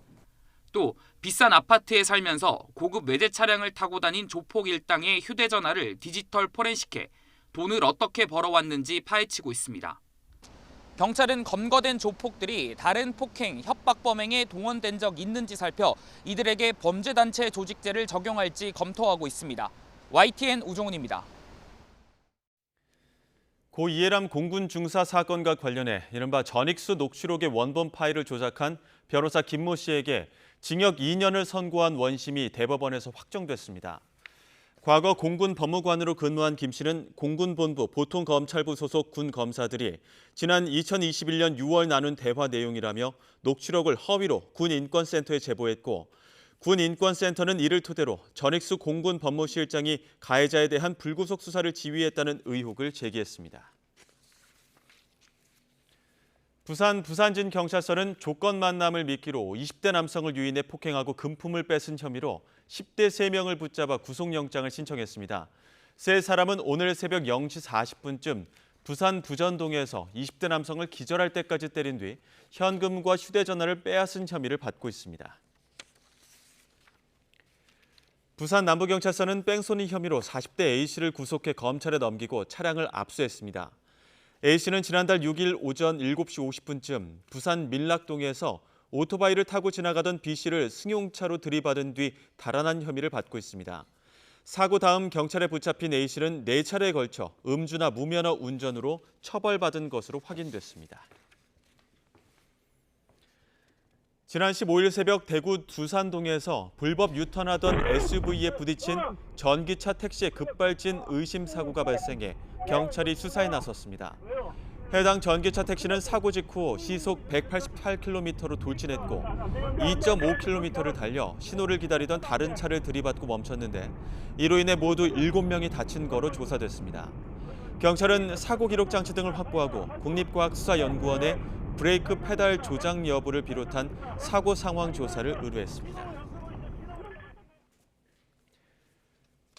또 비싼 아파트에 살면서 고급 외제 차량을 타고 다닌 조폭 일당의 휴대전화를 디지털 포렌식해 돈을 어떻게 벌어왔는지 파헤치고 있습니다. 경찰은 검거된 조폭들이 다른 폭행, 협박 범행에 동원된 적 있는지 살펴 이들에게 범죄단체 조직죄를 적용할지 검토하고 있습니다. YTN 우종훈입니다. 고 이해람 공군 중사 사건과 관련해 이른바 전익수 녹취록의 원본 파일을 조작한 변호사 김모 씨에게 징역 2년을 선고한 원심이 대법원에서 확정됐습니다. 과거 공군 법무관으로 근무한 김 씨는 공군본부 보통검찰부 소속 군 검사들이 지난 2021년 6월 나눈 대화 내용이라며 녹취록을 허위로 군인권센터에 제보했고 군인권센터는 이를 토대로 전익수 공군 법무실장이 가해자에 대한 불구속 수사를 지휘했다는 의혹을 제기했습니다. 부산진 경찰서는 조건 만남을 미끼로 20대 남성을 유인해 폭행하고 금품을 뺏은 혐의로 10대 3명을 붙잡아 구속영장을 신청했습니다. 세 사람은 오늘 새벽 0시 40분쯤 부산 부전동에서 20대 남성을 기절할 때까지 때린 뒤 현금과 휴대전화를 빼앗은 혐의를 받고 있습니다. 부산 남부경찰서는 뺑소니 혐의로 40대 A씨를 구속해 검찰에 넘기고 차량을 압수했습니다. A씨는 지난달 6일 오전 7시 50분쯤 부산 밀락동에서 오토바이를 타고 지나가던 B씨를 승용차로 들이받은 뒤 달아난 혐의를 받고 있습니다. 사고 다음 경찰에 붙잡힌 A씨는 4차례에 걸쳐 음주나 무면허 운전으로 처벌받은 것으로 확인됐습니다. 지난 15일 새벽 대구 두산동에서 불법 유턴하던 SUV에 부딪힌 전기차 택시의 급발진 의심 사고가 발생해 경찰이 수사에 나섰습니다. 해당 전기차 택시는 사고 직후 시속 188km로 돌진했고 2.5km를 달려 신호를 기다리던 다른 차를 들이받고 멈췄는데 이로 인해 모두 7명이 다친 거로 조사됐습니다. 경찰은 사고 기록 장치 등을 확보하고 국립과학수사연구원에 브레이크 페달 조작 여부를 비롯한 사고 상황 조사를 의뢰했습니다.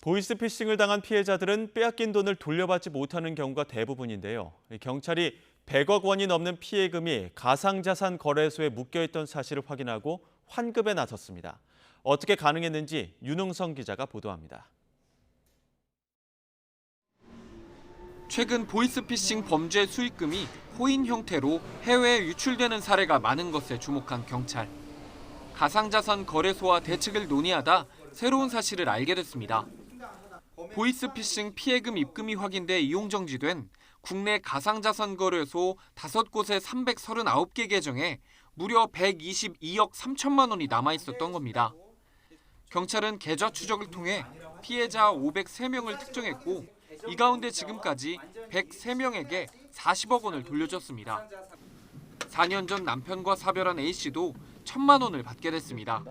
보이스피싱을 당한 피해자들은 빼앗긴 돈을 돌려받지 못하는 경우가 대부분인데요. 경찰이 100억 원이 넘는 피해금이 가상자산 거래소에 묶여있던 사실을 확인하고 환급에 나섰습니다. 어떻게 가능했는지 윤흥성 기자가 보도합니다. 최근 보이스피싱 범죄 수익금이 코인 형태로 해외에 유출되는 사례가 많은 것에 주목한 경찰. 가상자산 거래소와 대책을 논의하다 새로운 사실을 알게 됐습니다. 보이스피싱 피해금 입금이 확인돼 이용 정지된 국내 가상자산 거래소 5곳에 339개 계정에 무려 122억 3천만 원이 남아있었던 겁니다. 경찰은 계좌 추적을 통해 피해자 503명을 특정했고 이 가운데 지금까지 103명에게 40억 원을 돌려줬습니다. 4년 전 남편과 사별한 A씨도 1,000만 원을 받게 됐습니다.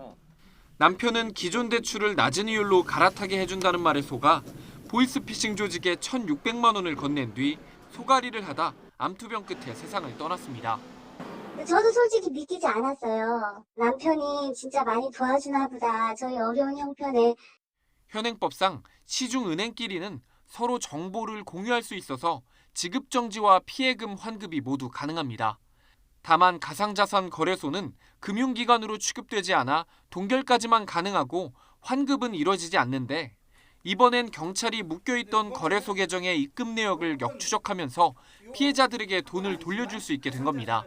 남편은 기존 대출을 낮은 이율로 갈아타게 해준다는 말에 속아 보이스피싱 조직에 1,600만 원을 건넨 뒤 소가리를 하다 암투병 끝에 세상을 떠났습니다. 저도 솔직히 믿기지 않았어요. 남편이 진짜 많이 도와주나 보다. 저희 어려운 형편에. 현행법상 시중은행끼리는 서로 정보를 공유할 수 있어서 지급 정지와 피해금 환급이 모두 가능합니다. 다만 가상자산 거래소는 금융기관으로 취급되지 않아 동결까지만 가능하고 환급은 이뤄지지 않는데 이번엔 경찰이 묶여있던 거래소 계정의 입금 내역을 역추적하면서 피해자들에게 돈을 돌려줄 수 있게 된 겁니다.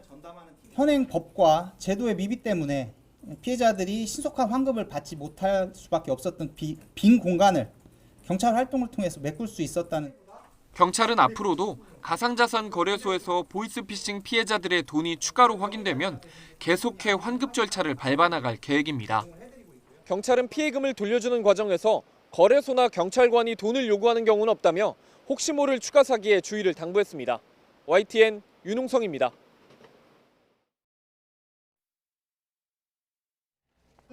현행 법과 제도의 미비 때문에 피해자들이 신속한 환급을 받지 못할 수밖에 없었던 빈 공간을 경찰 활동을 통해서 메꿀 수 있었다는. 경찰은 앞으로도 가상자산 거래소에서 보이스피싱 피해자들의 돈이 추가로 확인되면 계속해 환급 절차를 밟아나갈 계획입니다. 경찰은 피해금을 돌려주는 과정에서 거래소나 경찰관이 돈을 요구하는 경우는 없다며 혹시 모를 추가 사기에 주의를 당부했습니다. YTN 윤웅성입니다.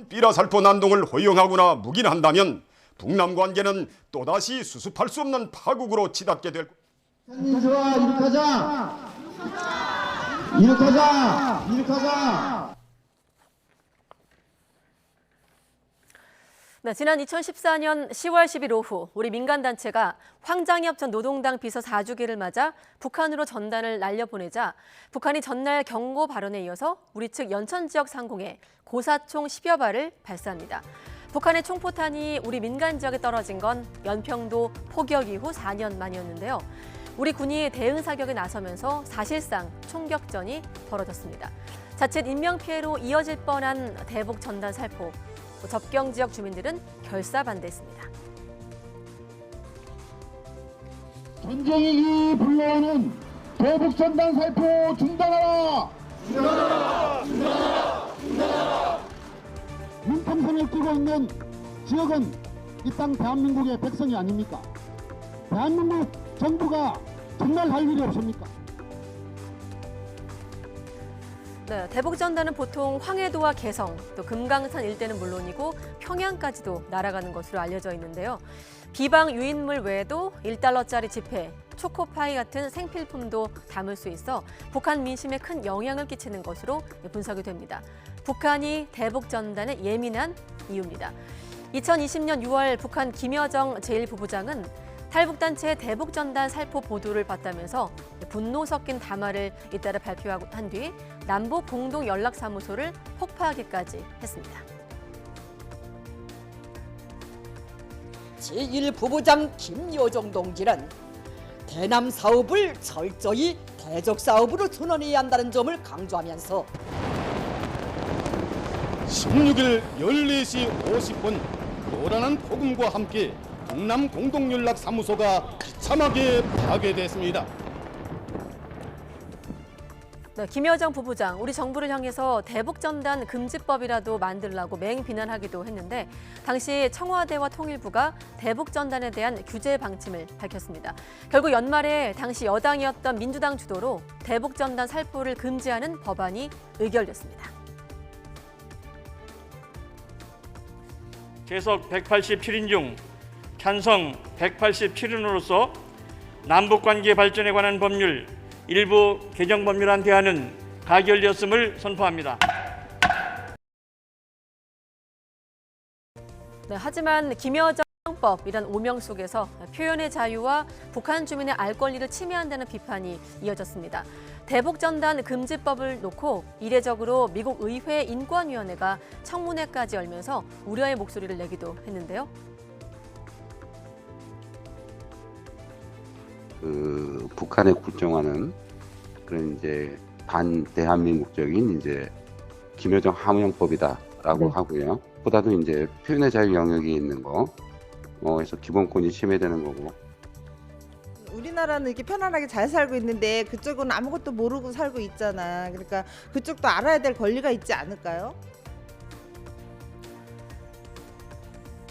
삐라살포 난동을 허용하거나 묵인한다면 북남 관계는 또다시 수습할 수 없는 파국으로 치닫게 될. 좋아, 이렇게 하자. 이륙하자! 네, 지난 2014년 10월 10일 오후 우리 민간단체가 황장엽 전 노동당 비서 4주기를 맞아 북한으로 전단을 날려보내자 북한이 전날 경고 발언에 이어서 우리 측 연천 지역 상공에 고사총 10여 발을 발사합니다. 북한의 총포탄이 우리 민간 지역에 떨어진 건 연평도 포격 이후 4년 만이었는데요. 우리 군이 대응 사격에 나서면서 사실상 총격전이 벌어졌습니다. 자칫 인명피해로 이어질 뻔한 대북 전단 살포. 접경 지역 주민들은 결사반대했습니다. 전쟁이 불러오는 대북 전단 살포 중단하라! 중단하라! 중단하라! 중단하라! 민탐선을 끼고 있는 지역은 이 땅 대한민국의 백성이 아닙니까? 대한민국 정부가 정말 할 일이 없습니까? 네, 대북 전단은 보통 황해도와 개성, 또 금강산 일대는 물론이고 평양까지도 날아가는 것으로 알려져 있는데요. 비방 유인물 외에도 1달러짜리 지폐, 초코파이 같은 생필품도 담을 수 있어 북한 민심에 큰 영향을 끼치는 것으로 분석이 됩니다. 북한이 대북 전단에 예민한 이유입니다. 2020년 6월 북한 김여정 제1부부장은 탈북단체의 대북 전단 살포 보도를 봤다면서 분노 섞인 담화를 잇따라 발표한 뒤 남북 공동 연락사무소를 폭파하기까지 했습니다. 제1부부장 김여정 동지는 대남 사업을 철저히 대적 사업으로 전환해야 한다는 점을 강조하면서 16일 14시 50분 요란한 폭음과 함께 동남 공동연락사무소가 비참하게 파괴됐습니다. 네, 김여정 부부장, 우리 정부를 향해서 대북전단 금지법이라도 만들라고 맹비난하기도 했는데 당시 청와대와 통일부가 대북전단에 대한 규제 방침을 밝혔습니다. 결국 연말에 당시 여당이었던 민주당 주도로 대북전단 살포를 금지하는 법안이 의결됐습니다. 계속 187인 중 찬성 187인으로서 남북관계 발전에 관한 법률 일부 개정 법률안 대안은 가결되었음을 선포합니다. 네, 하지만 김여정법이란 오명 속에서 표현의 자유와 북한 주민의 알 권리를 침해한다는 비판이 이어졌습니다. 대북전단 금지법을 놓고 이례적으로 미국 의회 인권위원회가 청문회까지 열면서 우려의 목소리를 내기도 했는데요. 북한에 국정하는 그런 이제 반대한민국적인 이제 김여정 함영법이다라고 하고요. 보다도 이제 표현의 자유 영역이 있는 거, 그래서 기본권이 침해되는 거고. 우리나라는 이렇게 편안하게 잘 살고 있는데 그쪽은 아무것도 모르고 살고 있잖아. 그러니까 그쪽도 알아야 될 권리가 있지 않을까요?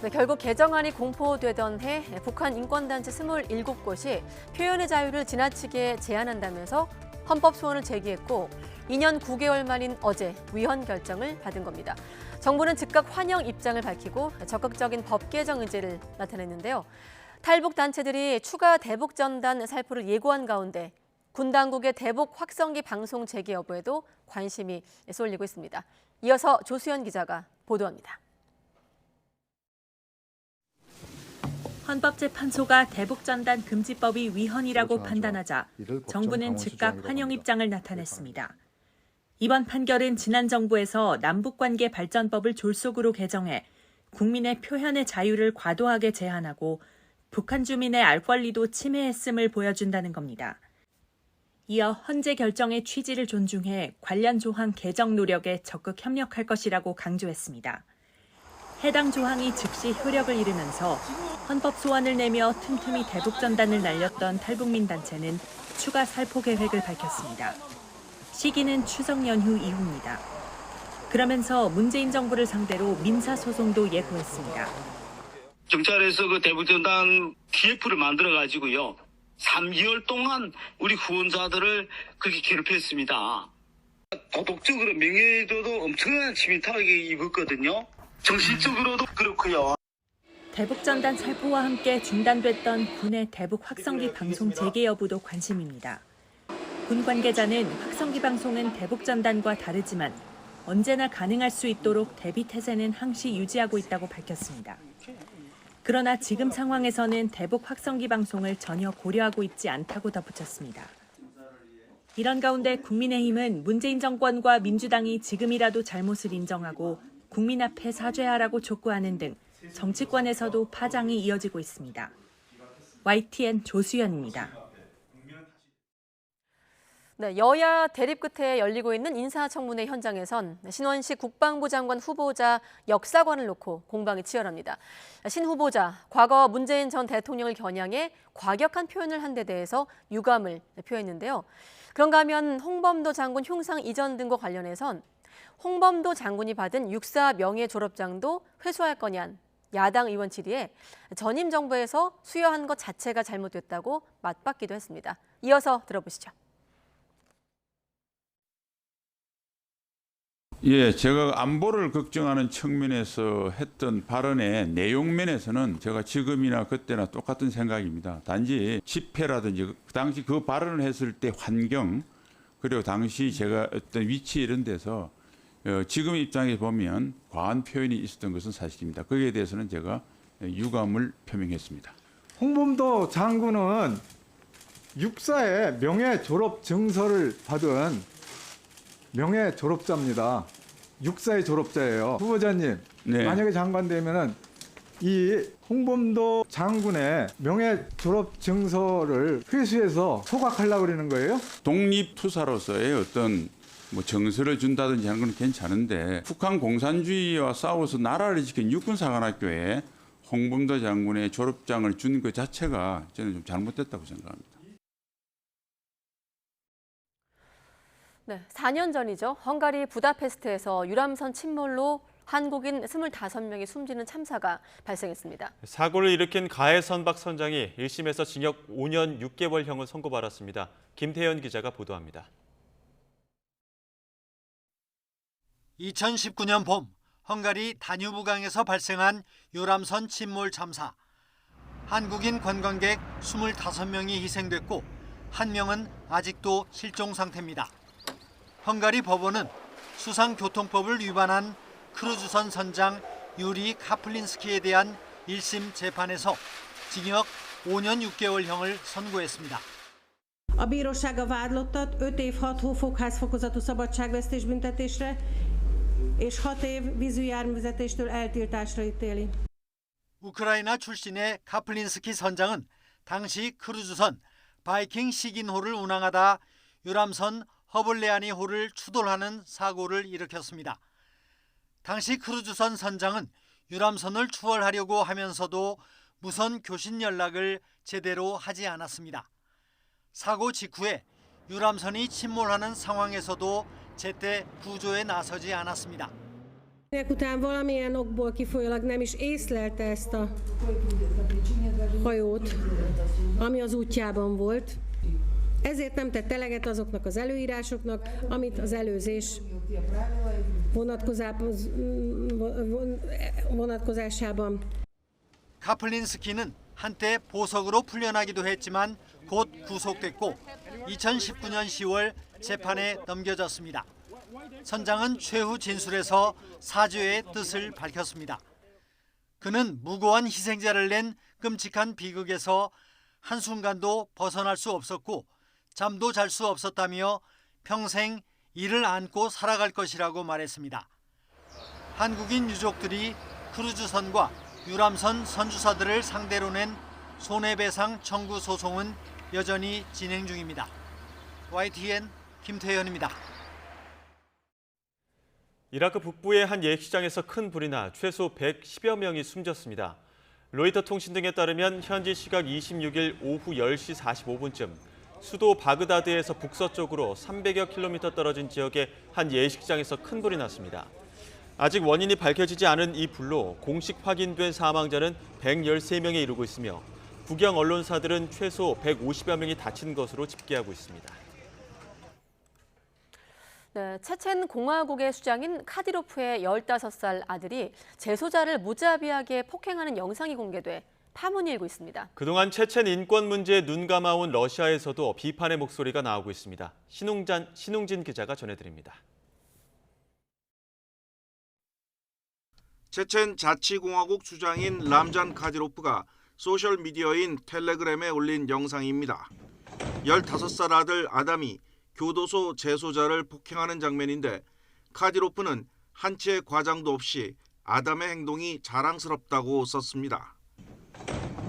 네, 결국 개정안이 공포되던 해 북한 인권단체 27곳이 표현의 자유를 지나치게 제한한다면서 헌법 소원을 제기했고 2년 9개월 만인 어제 위헌 결정을 받은 겁니다. 정부는 즉각 환영 입장을 밝히고 적극적인 법 개정 의지를 나타냈는데요. 탈북 단체들이 추가 대북 전단 살포를 예고한 가운데 군 당국의 대북 확성기 방송 재개 여부에도 관심이 쏠리고 있습니다. 이어서 조수연 기자가 보도합니다. 헌법재판소가 대북전단 금지법이 위헌이라고 판단하자 정부는 즉각 환영 입장을 나타냈습니다. 이번 판결은 지난 정부에서 남북관계 발전법을 졸속으로 개정해 국민의 표현의 자유를 과도하게 제한하고 북한 주민의 알 권리도 침해했음을 보여준다는 겁니다. 이어 헌재 결정의 취지를 존중해 관련 조항 개정 노력에 적극 협력할 것이라고 강조했습니다. 해당 조항이 즉시 효력을 잃으면서 헌법 소원을 내며 틈틈이 대북전단을 날렸던 탈북민 단체는 추가 살포 계획을 밝혔습니다. 시기는 추석 연휴 이후입니다. 그러면서 문재인 정부를 상대로 민사소송도 예고했습니다. 경찰에서 그 대북전단 TF를 만들어가지고요. 3개월 동안 우리 후원자들을 그렇게 괴롭혔습니다. 도덕적으로 명예에도 엄청난 침해 타격이 입었거든요. 정신적으로도 그렇고요. 대북전단 살포와 함께 중단됐던 군의 대북 확성기 방송 재개 여부도 관심입니다. 군 관계자는 확성기 방송은 대북 전단과 다르지만 언제나 가능할 수 있도록 대비 태세는 항시 유지하고 있다고 밝혔습니다. 그러나 지금 상황에서는 대북 확성기 방송을 전혀 고려하고 있지 않다고 덧붙였습니다. 이런 가운데 국민의힘은 문재인 정권과 민주당이 지금이라도 잘못을 인정하고 국민 앞에 사죄하라고 촉구하는 등 정치권에서도 파장이 이어지고 있습니다. YTN 조수연입니다. 네, 여야 대립 끝에 열리고 있는 인사청문회 현장에선 신원식 국방부 장관 후보자 역사관을 놓고 공방이 치열합니다. 신 후보자, 과거 문재인 전 대통령을 겨냥해 과격한 표현을 한 데 대해서 유감을 표했는데요. 그런가 하면 홍범도 장군 흉상 이전 등과 관련해선 홍범도 장군이 받은 육사 명예 졸업장도 회수할 거냐는 야당 의원 질의에 전임 정부에서 수여한 것 자체가 잘못됐다고 맞받기도 했습니다. 이어서 들어보시죠. 예, 제가 안보를 걱정하는 측면에서 했던 발언의 내용 면에서는 제가 지금이나 그때나 똑같은 생각입니다. 단지 집회라든지 그 당시 그 발언을 했을 때 환경 그리고 당시 제가 어떤 위치 이런 데서 지금 입장에서 보면 과한 표현이 있었던 것은 사실입니다. 거기에 대해서는 제가 유감을 표명했습니다. 홍범도 장군은 육사의 명예 졸업 증서를 받은 명예 졸업자입니다. 육사의 졸업자예요. 후보자님, 네. 만약에 장관 되면은 이 홍범도 장군의 명예 졸업 증서를 회수해서 소각하려고 그러는 거예요? 독립투사로서의 어떤 뭐 정서를 준다든지 하는 건 괜찮은데 북한 공산주의와 싸워서 나라를 지킨 육군사관학교에 홍범도 장군의 졸업장을 준 그 자체가 저는 좀 잘못됐다고 생각합니다. 네, 4년 전이죠. 헝가리 부다페스트에서 유람선 침몰로 한국인 25명이 숨지는 참사가 발생했습니다. 사고를 일으킨 가해 선박 선장이 1심에서 징역 5년 6개월형을 선고받았습니다. 김태현 기자가 보도합니다. 2019년 봄 헝가리 다뉴브강에서 발생한 유람선 침몰 참사. 한국인 관광객 25명이 희생됐고 1명은 아직도 실종 상태입니다. 헝가리 법원은 수상교통법을 위반한 크루즈선 선장 유리 카플린스키에 대한 1심 재판에서 징역 5년 6개월형을 선고했습니다. A bíróság a vádlottat 5 év 6 fokházfokozatú szabadságvesztés büntetésre és 6 év vízüjárművezetéstől eltiltásra ítéli. 우크라이나 출신의 카플린스키 선장은 당시 크루즈선 바이킹 시긴호를 운항하다 유람선 허블레아니호를 추돌하는 사고를 일으켰습니다. 당시 크루즈선 선장은 유람선을 추월하려고 하면서도 무선 교신 연락을 제대로 하지 않았습니다. 사고 직후에 유람선이 침몰하는 상황에서도 제때 구조에 나서지 않았습니다. Után valamilyen okból kifolyólag nem is észlelte ezt a hajót, ami az útjában volt. Ezért nem tett eleget azoknak az előírásoknak, amit az előzés vonatkozásában. 카플린스키는 한때 보석으로 풀려나기도 했지만 곧 구속됐고 2019년 10월 재판에 넘겨졌습니다. 선장은 최후 진술에서 사죄의 뜻을 밝혔습니다. 그는 무고한 희생자를 낸 끔찍한 비극에서 한순간도 벗어날 수 없었고 잠도 잘 수 없었다며 평생 이를 안고 살아갈 것이라고 말했습니다. 한국인 유족들이 크루즈선과 유람선 선주사들을 상대로 낸 손해배상 청구 소송은 여전히 진행 중입니다. YTN 김태현입니다. 이라크 북부의 한 예식장에서 큰 불이 나 최소 110여 명이 숨졌습니다. 로이터 통신 등에 따르면 현지 시각 26일 오후 10시 45분쯤 수도 바그다드에서 북서쪽으로 300여 킬로미터 떨어진 지역의 한 예식장에서 큰 불이 났습니다. 아직 원인이 밝혀지지 않은 이 불로 공식 확인된 사망자는 113명에 이르고 있으며 국영 언론사들은 최소 150여 명이 다친 것으로 집계하고 있습니다. 네, 체첸 공화국의 수장인 카디로프의 15살 아들이 재소자를 무자비하게 폭행하는 영상이 공개돼 파문이 일고 있습니다. 그동안 체첸 인권 문제에 눈감아온 러시아에서도 비판의 목소리가 나오고 있습니다. 신웅진 기자가 전해드립니다. 체첸 자치공화국 수장인 람잔 카디로프가 소셜미디어인 텔레그램에 올린 영상입니다. 15살 아들 아담이 교도소 재소자를 폭행하는 장면인데 카디로프는 한치의 과장도 없이 아담의 행동이 자랑스럽다고 썼습니다.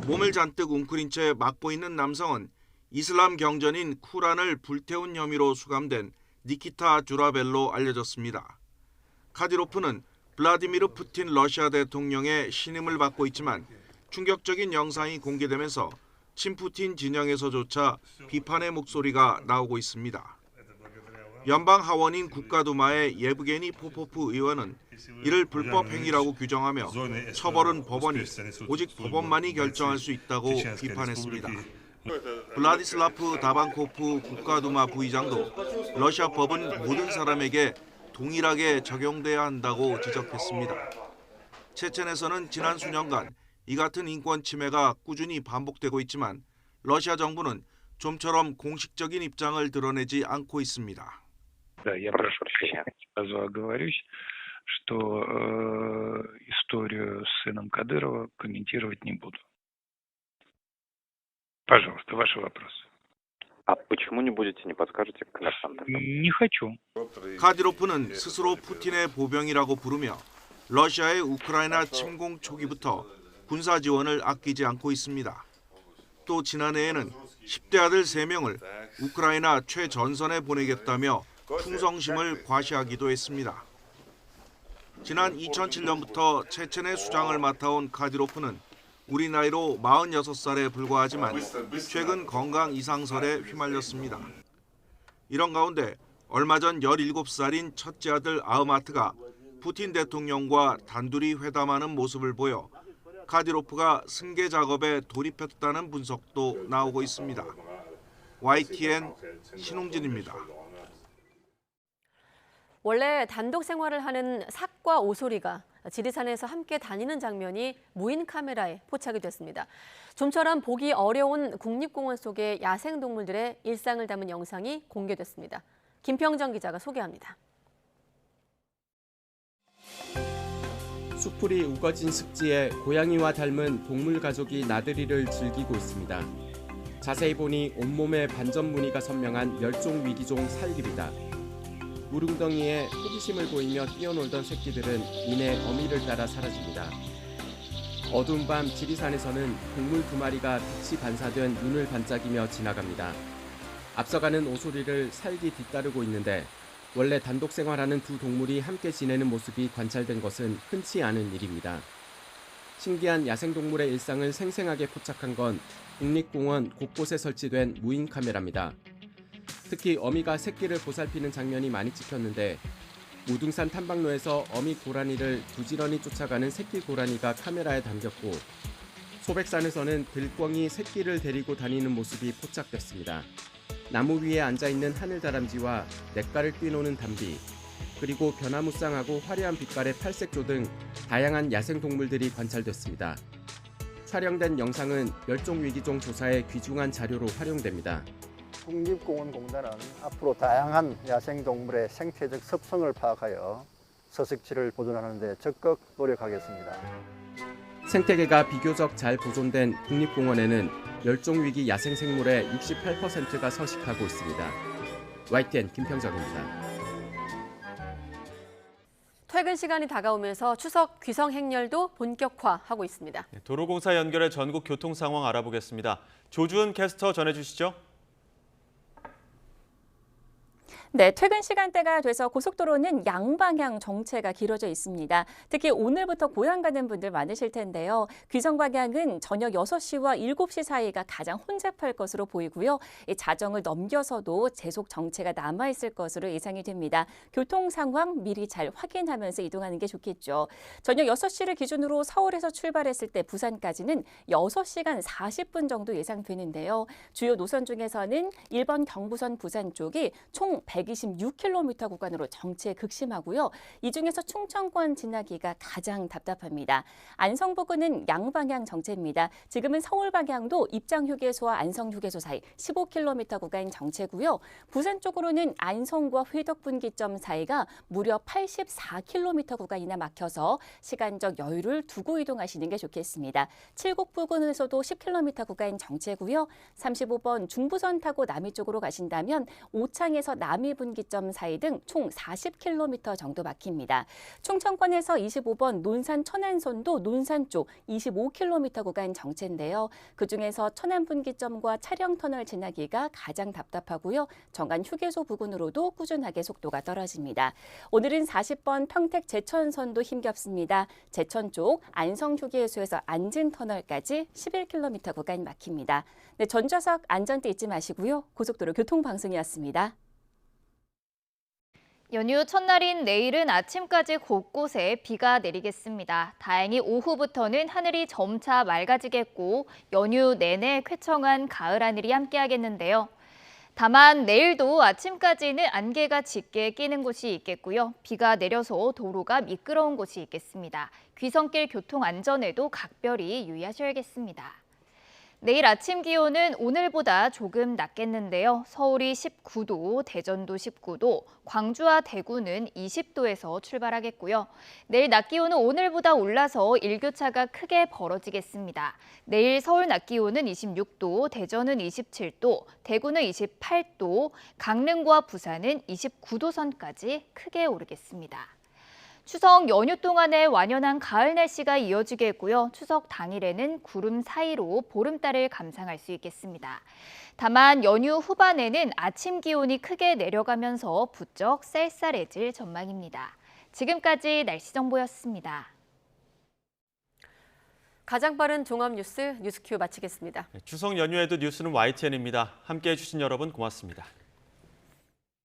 몸을 잔뜩 웅크린 채 막보이는 남성은 이슬람 경전인 쿠란을 불태운 혐의로 수감된 니키타 주라벨로 알려졌습니다. 카디로프는 블라디미르 푸틴 러시아 대통령의 신임을 받고 있지만 충격적인 영상이 공개되면서 친푸틴 진영에서조차 비판의 목소리가 나오고 있습니다. 연방 하원인 국가두마의 예브게니 포포프 의원은 이를 불법 행위라고 규정하며 처벌은 법원이 오직 법원만이 결정할 수 있다고 비판했습니다. 블라디슬라프 다방코프 국가두마 부의장도 러시아 법은 모든 사람에게 동일하게 적용돼야 한다고 지적했습니다. 체첸에서는 지난 수년간 이 같은 인권 침해가 꾸준히 반복되고 있지만 러시아 정부는 좀처럼 공식적인 입장을 드러내지 않고 있습니다. Да, я прошу прощения. Сразу оговорюсь, что историю с сыном Кадырова комментировать не буду. Пожалуйста, ваши вопросы. А почему не будете, не подскажете, коммерсанты? Не хочу. 카디로프는 스스로 푸틴의 보병이라고 부르며 러시아의 우크라이나 침공 초기부터 군사 지원을 아끼지 않고 있습니다. 또 지난해에는 10대 아들 3명을 우크라이나 최전선에 보내겠다며 충성심을 과시하기도 했습니다. 지난 2007년부터 체첸의 수장을 맡아온 카디로프는 우리 나이로 46살에 불과하지만 최근 건강 이상설에 휘말렸습니다. 이런 가운데 얼마 전 17살인 첫째 아들 아흐마트가 푸틴 대통령과 단둘이 회담하는 모습을 보여 카디로프가 승계 작업에 돌입했다는 분석도 나오고 있습니다. YTN 신웅진입니다. 원래 단독 생활을 하는 삭과 오소리가 지리산에서 함께 다니는 장면이 무인 카메라에 포착이 됐습니다. 좀처럼 보기 어려운 국립공원 속의 야생동물들의 일상을 담은 영상이 공개됐습니다. 김평정 기자가 소개합니다. 수풀이 우거진 습지에 고양이와 닮은 동물 가족이 나들이를 즐기고 있습니다. 자세히 보니 온몸에 반전 무늬가 선명한 멸종위기종 살길이다. 무릉덩이에 호기심을 보이며 뛰어놀던 새끼들은 이내 어미를 따라 사라집니다. 어두운 밤 지리산에서는 동물 2마리가 빛이 반사된 눈을 반짝이며 지나갑니다. 앞서가는 오소리를 살기 뒤따르고 있는데 원래 단독 생활하는 두 동물이 함께 지내는 모습이 관찰된 것은 흔치 않은 일입니다. 신기한 야생동물의 일상을 생생하게 포착한 건 국립공원 곳곳에 설치된 무인 카메라입니다. 특히 어미가 새끼를 보살피는 장면이 많이 찍혔는데 우등산 탐방로에서 어미 고라니를 부지런히 쫓아가는 새끼 고라니가 카메라에 담겼고 소백산에서는 들꿩이 새끼를 데리고 다니는 모습이 포착됐습니다. 나무 위에 앉아있는 하늘다람쥐와 냇가를 뛰노는 담비, 그리고 변화무쌍하고 화려한 빛깔의 팔색조 등 다양한 야생동물들이 관찰됐습니다. 촬영된 영상은 멸종위기종 조사의 귀중한 자료로 활용됩니다. 국립공원공단은 앞으로 다양한 야생동물의 생태적 습성을 파악하여 서식지를 보존하는 데 적극 노력하겠습니다. 생태계가 비교적 잘 보존된 국립공원에는 멸종위기 야생생물의 68%가 서식하고 있습니다. YTN 김평정입니다. 퇴근 시간이 다가오면서 추석 귀성 행렬도 본격화하고 있습니다. 도로공사 연결해 전국 교통 상황 알아보겠습니다. 조주은 캐스터 전해주시죠. 네, 퇴근 시간대가 돼서 고속도로는 양방향 정체가 길어져 있습니다. 특히 오늘부터 고향 가는 분들 많으실 텐데요. 귀성 방향은 저녁 6시와 7시 사이가 가장 혼잡할 것으로 보이고요. 자정을 넘겨서도 계속 정체가 남아있을 것으로 예상이 됩니다. 교통 상황 미리 잘 확인하면서 이동하는 게 좋겠죠. 저녁 6시를 기준으로 서울에서 출발했을 때 부산까지는 6시간 40분 정도 예상되는데요. 주요 노선 중에서는 1번 경부선 부산 쪽이 총 126km 구간으로 정체 극심하고요. 이 중에서 충청권 지나기가 가장 답답합니다. 안성 부근은 양방향 정체입니다. 지금은 서울 방향도 입장휴게소와 안성휴게소 사이 15km 구간 정체고요. 부산 쪽으로는 안성과 회덕분기점 사이가 무려 84km 구간이나 막혀서 시간적 여유를 두고 이동하시는 게 좋겠습니다. 칠곡 부근에서도 10km 구간 정체고요. 35번 중부선 타고 남이 쪽으로 가신다면 오창에서 남이분기점 사이 등 총 40km 정도 막힙니다. 충청권에서 25번 논산 천안선도 논산 쪽 25km 구간 정체인데요. 그중에서 천안분기점과 차량터널 지나기가 가장 답답하고요. 정안 휴게소 부근으로도 꾸준하게 속도가 떨어집니다. 오늘은 40번 평택 제천선도 힘겹습니다. 제천 쪽 안성휴게소에서 안진터널까지 11km 구간 막힙니다. 네, 전좌석 안전띠 잊지 마시고요. 고속도로 교통방송이었습니다. 연휴 첫날인 내일은 아침까지 곳곳에 비가 내리겠습니다. 다행히 오후부터는 하늘이 점차 맑아지겠고 연휴 내내 쾌청한 가을 하늘이 함께하겠는데요. 다만 내일도 아침까지는 안개가 짙게 끼는 곳이 있겠고요. 비가 내려서 도로가 미끄러운 곳이 있겠습니다. 귀성길 교통 안전에도 각별히 유의하셔야겠습니다. 내일 아침 기온은 오늘보다 조금 낮겠는데요. 서울이 19도, 대전도 19도, 광주와 대구는 20도에서 출발하겠고요. 내일 낮 기온은 오늘보다 올라서 일교차가 크게 벌어지겠습니다. 내일 서울 낮 기온은 26도, 대전은 27도, 대구는 28도, 강릉과 부산은 29도 선까지 크게 오르겠습니다. 추석 연휴 동안에 완연한 가을 날씨가 이어지겠고요. 추석 당일에는 구름 사이로 보름달을 감상할 수 있겠습니다. 다만 연휴 후반에는 아침 기온이 크게 내려가면서 부쩍 쌀쌀해질 전망입니다. 지금까지 날씨 정보였습니다. 가장 빠른 종합 뉴스 뉴스큐 마치겠습니다. 추석 연휴에도 뉴스는 YTN입니다. 함께해 주신 여러분 고맙습니다.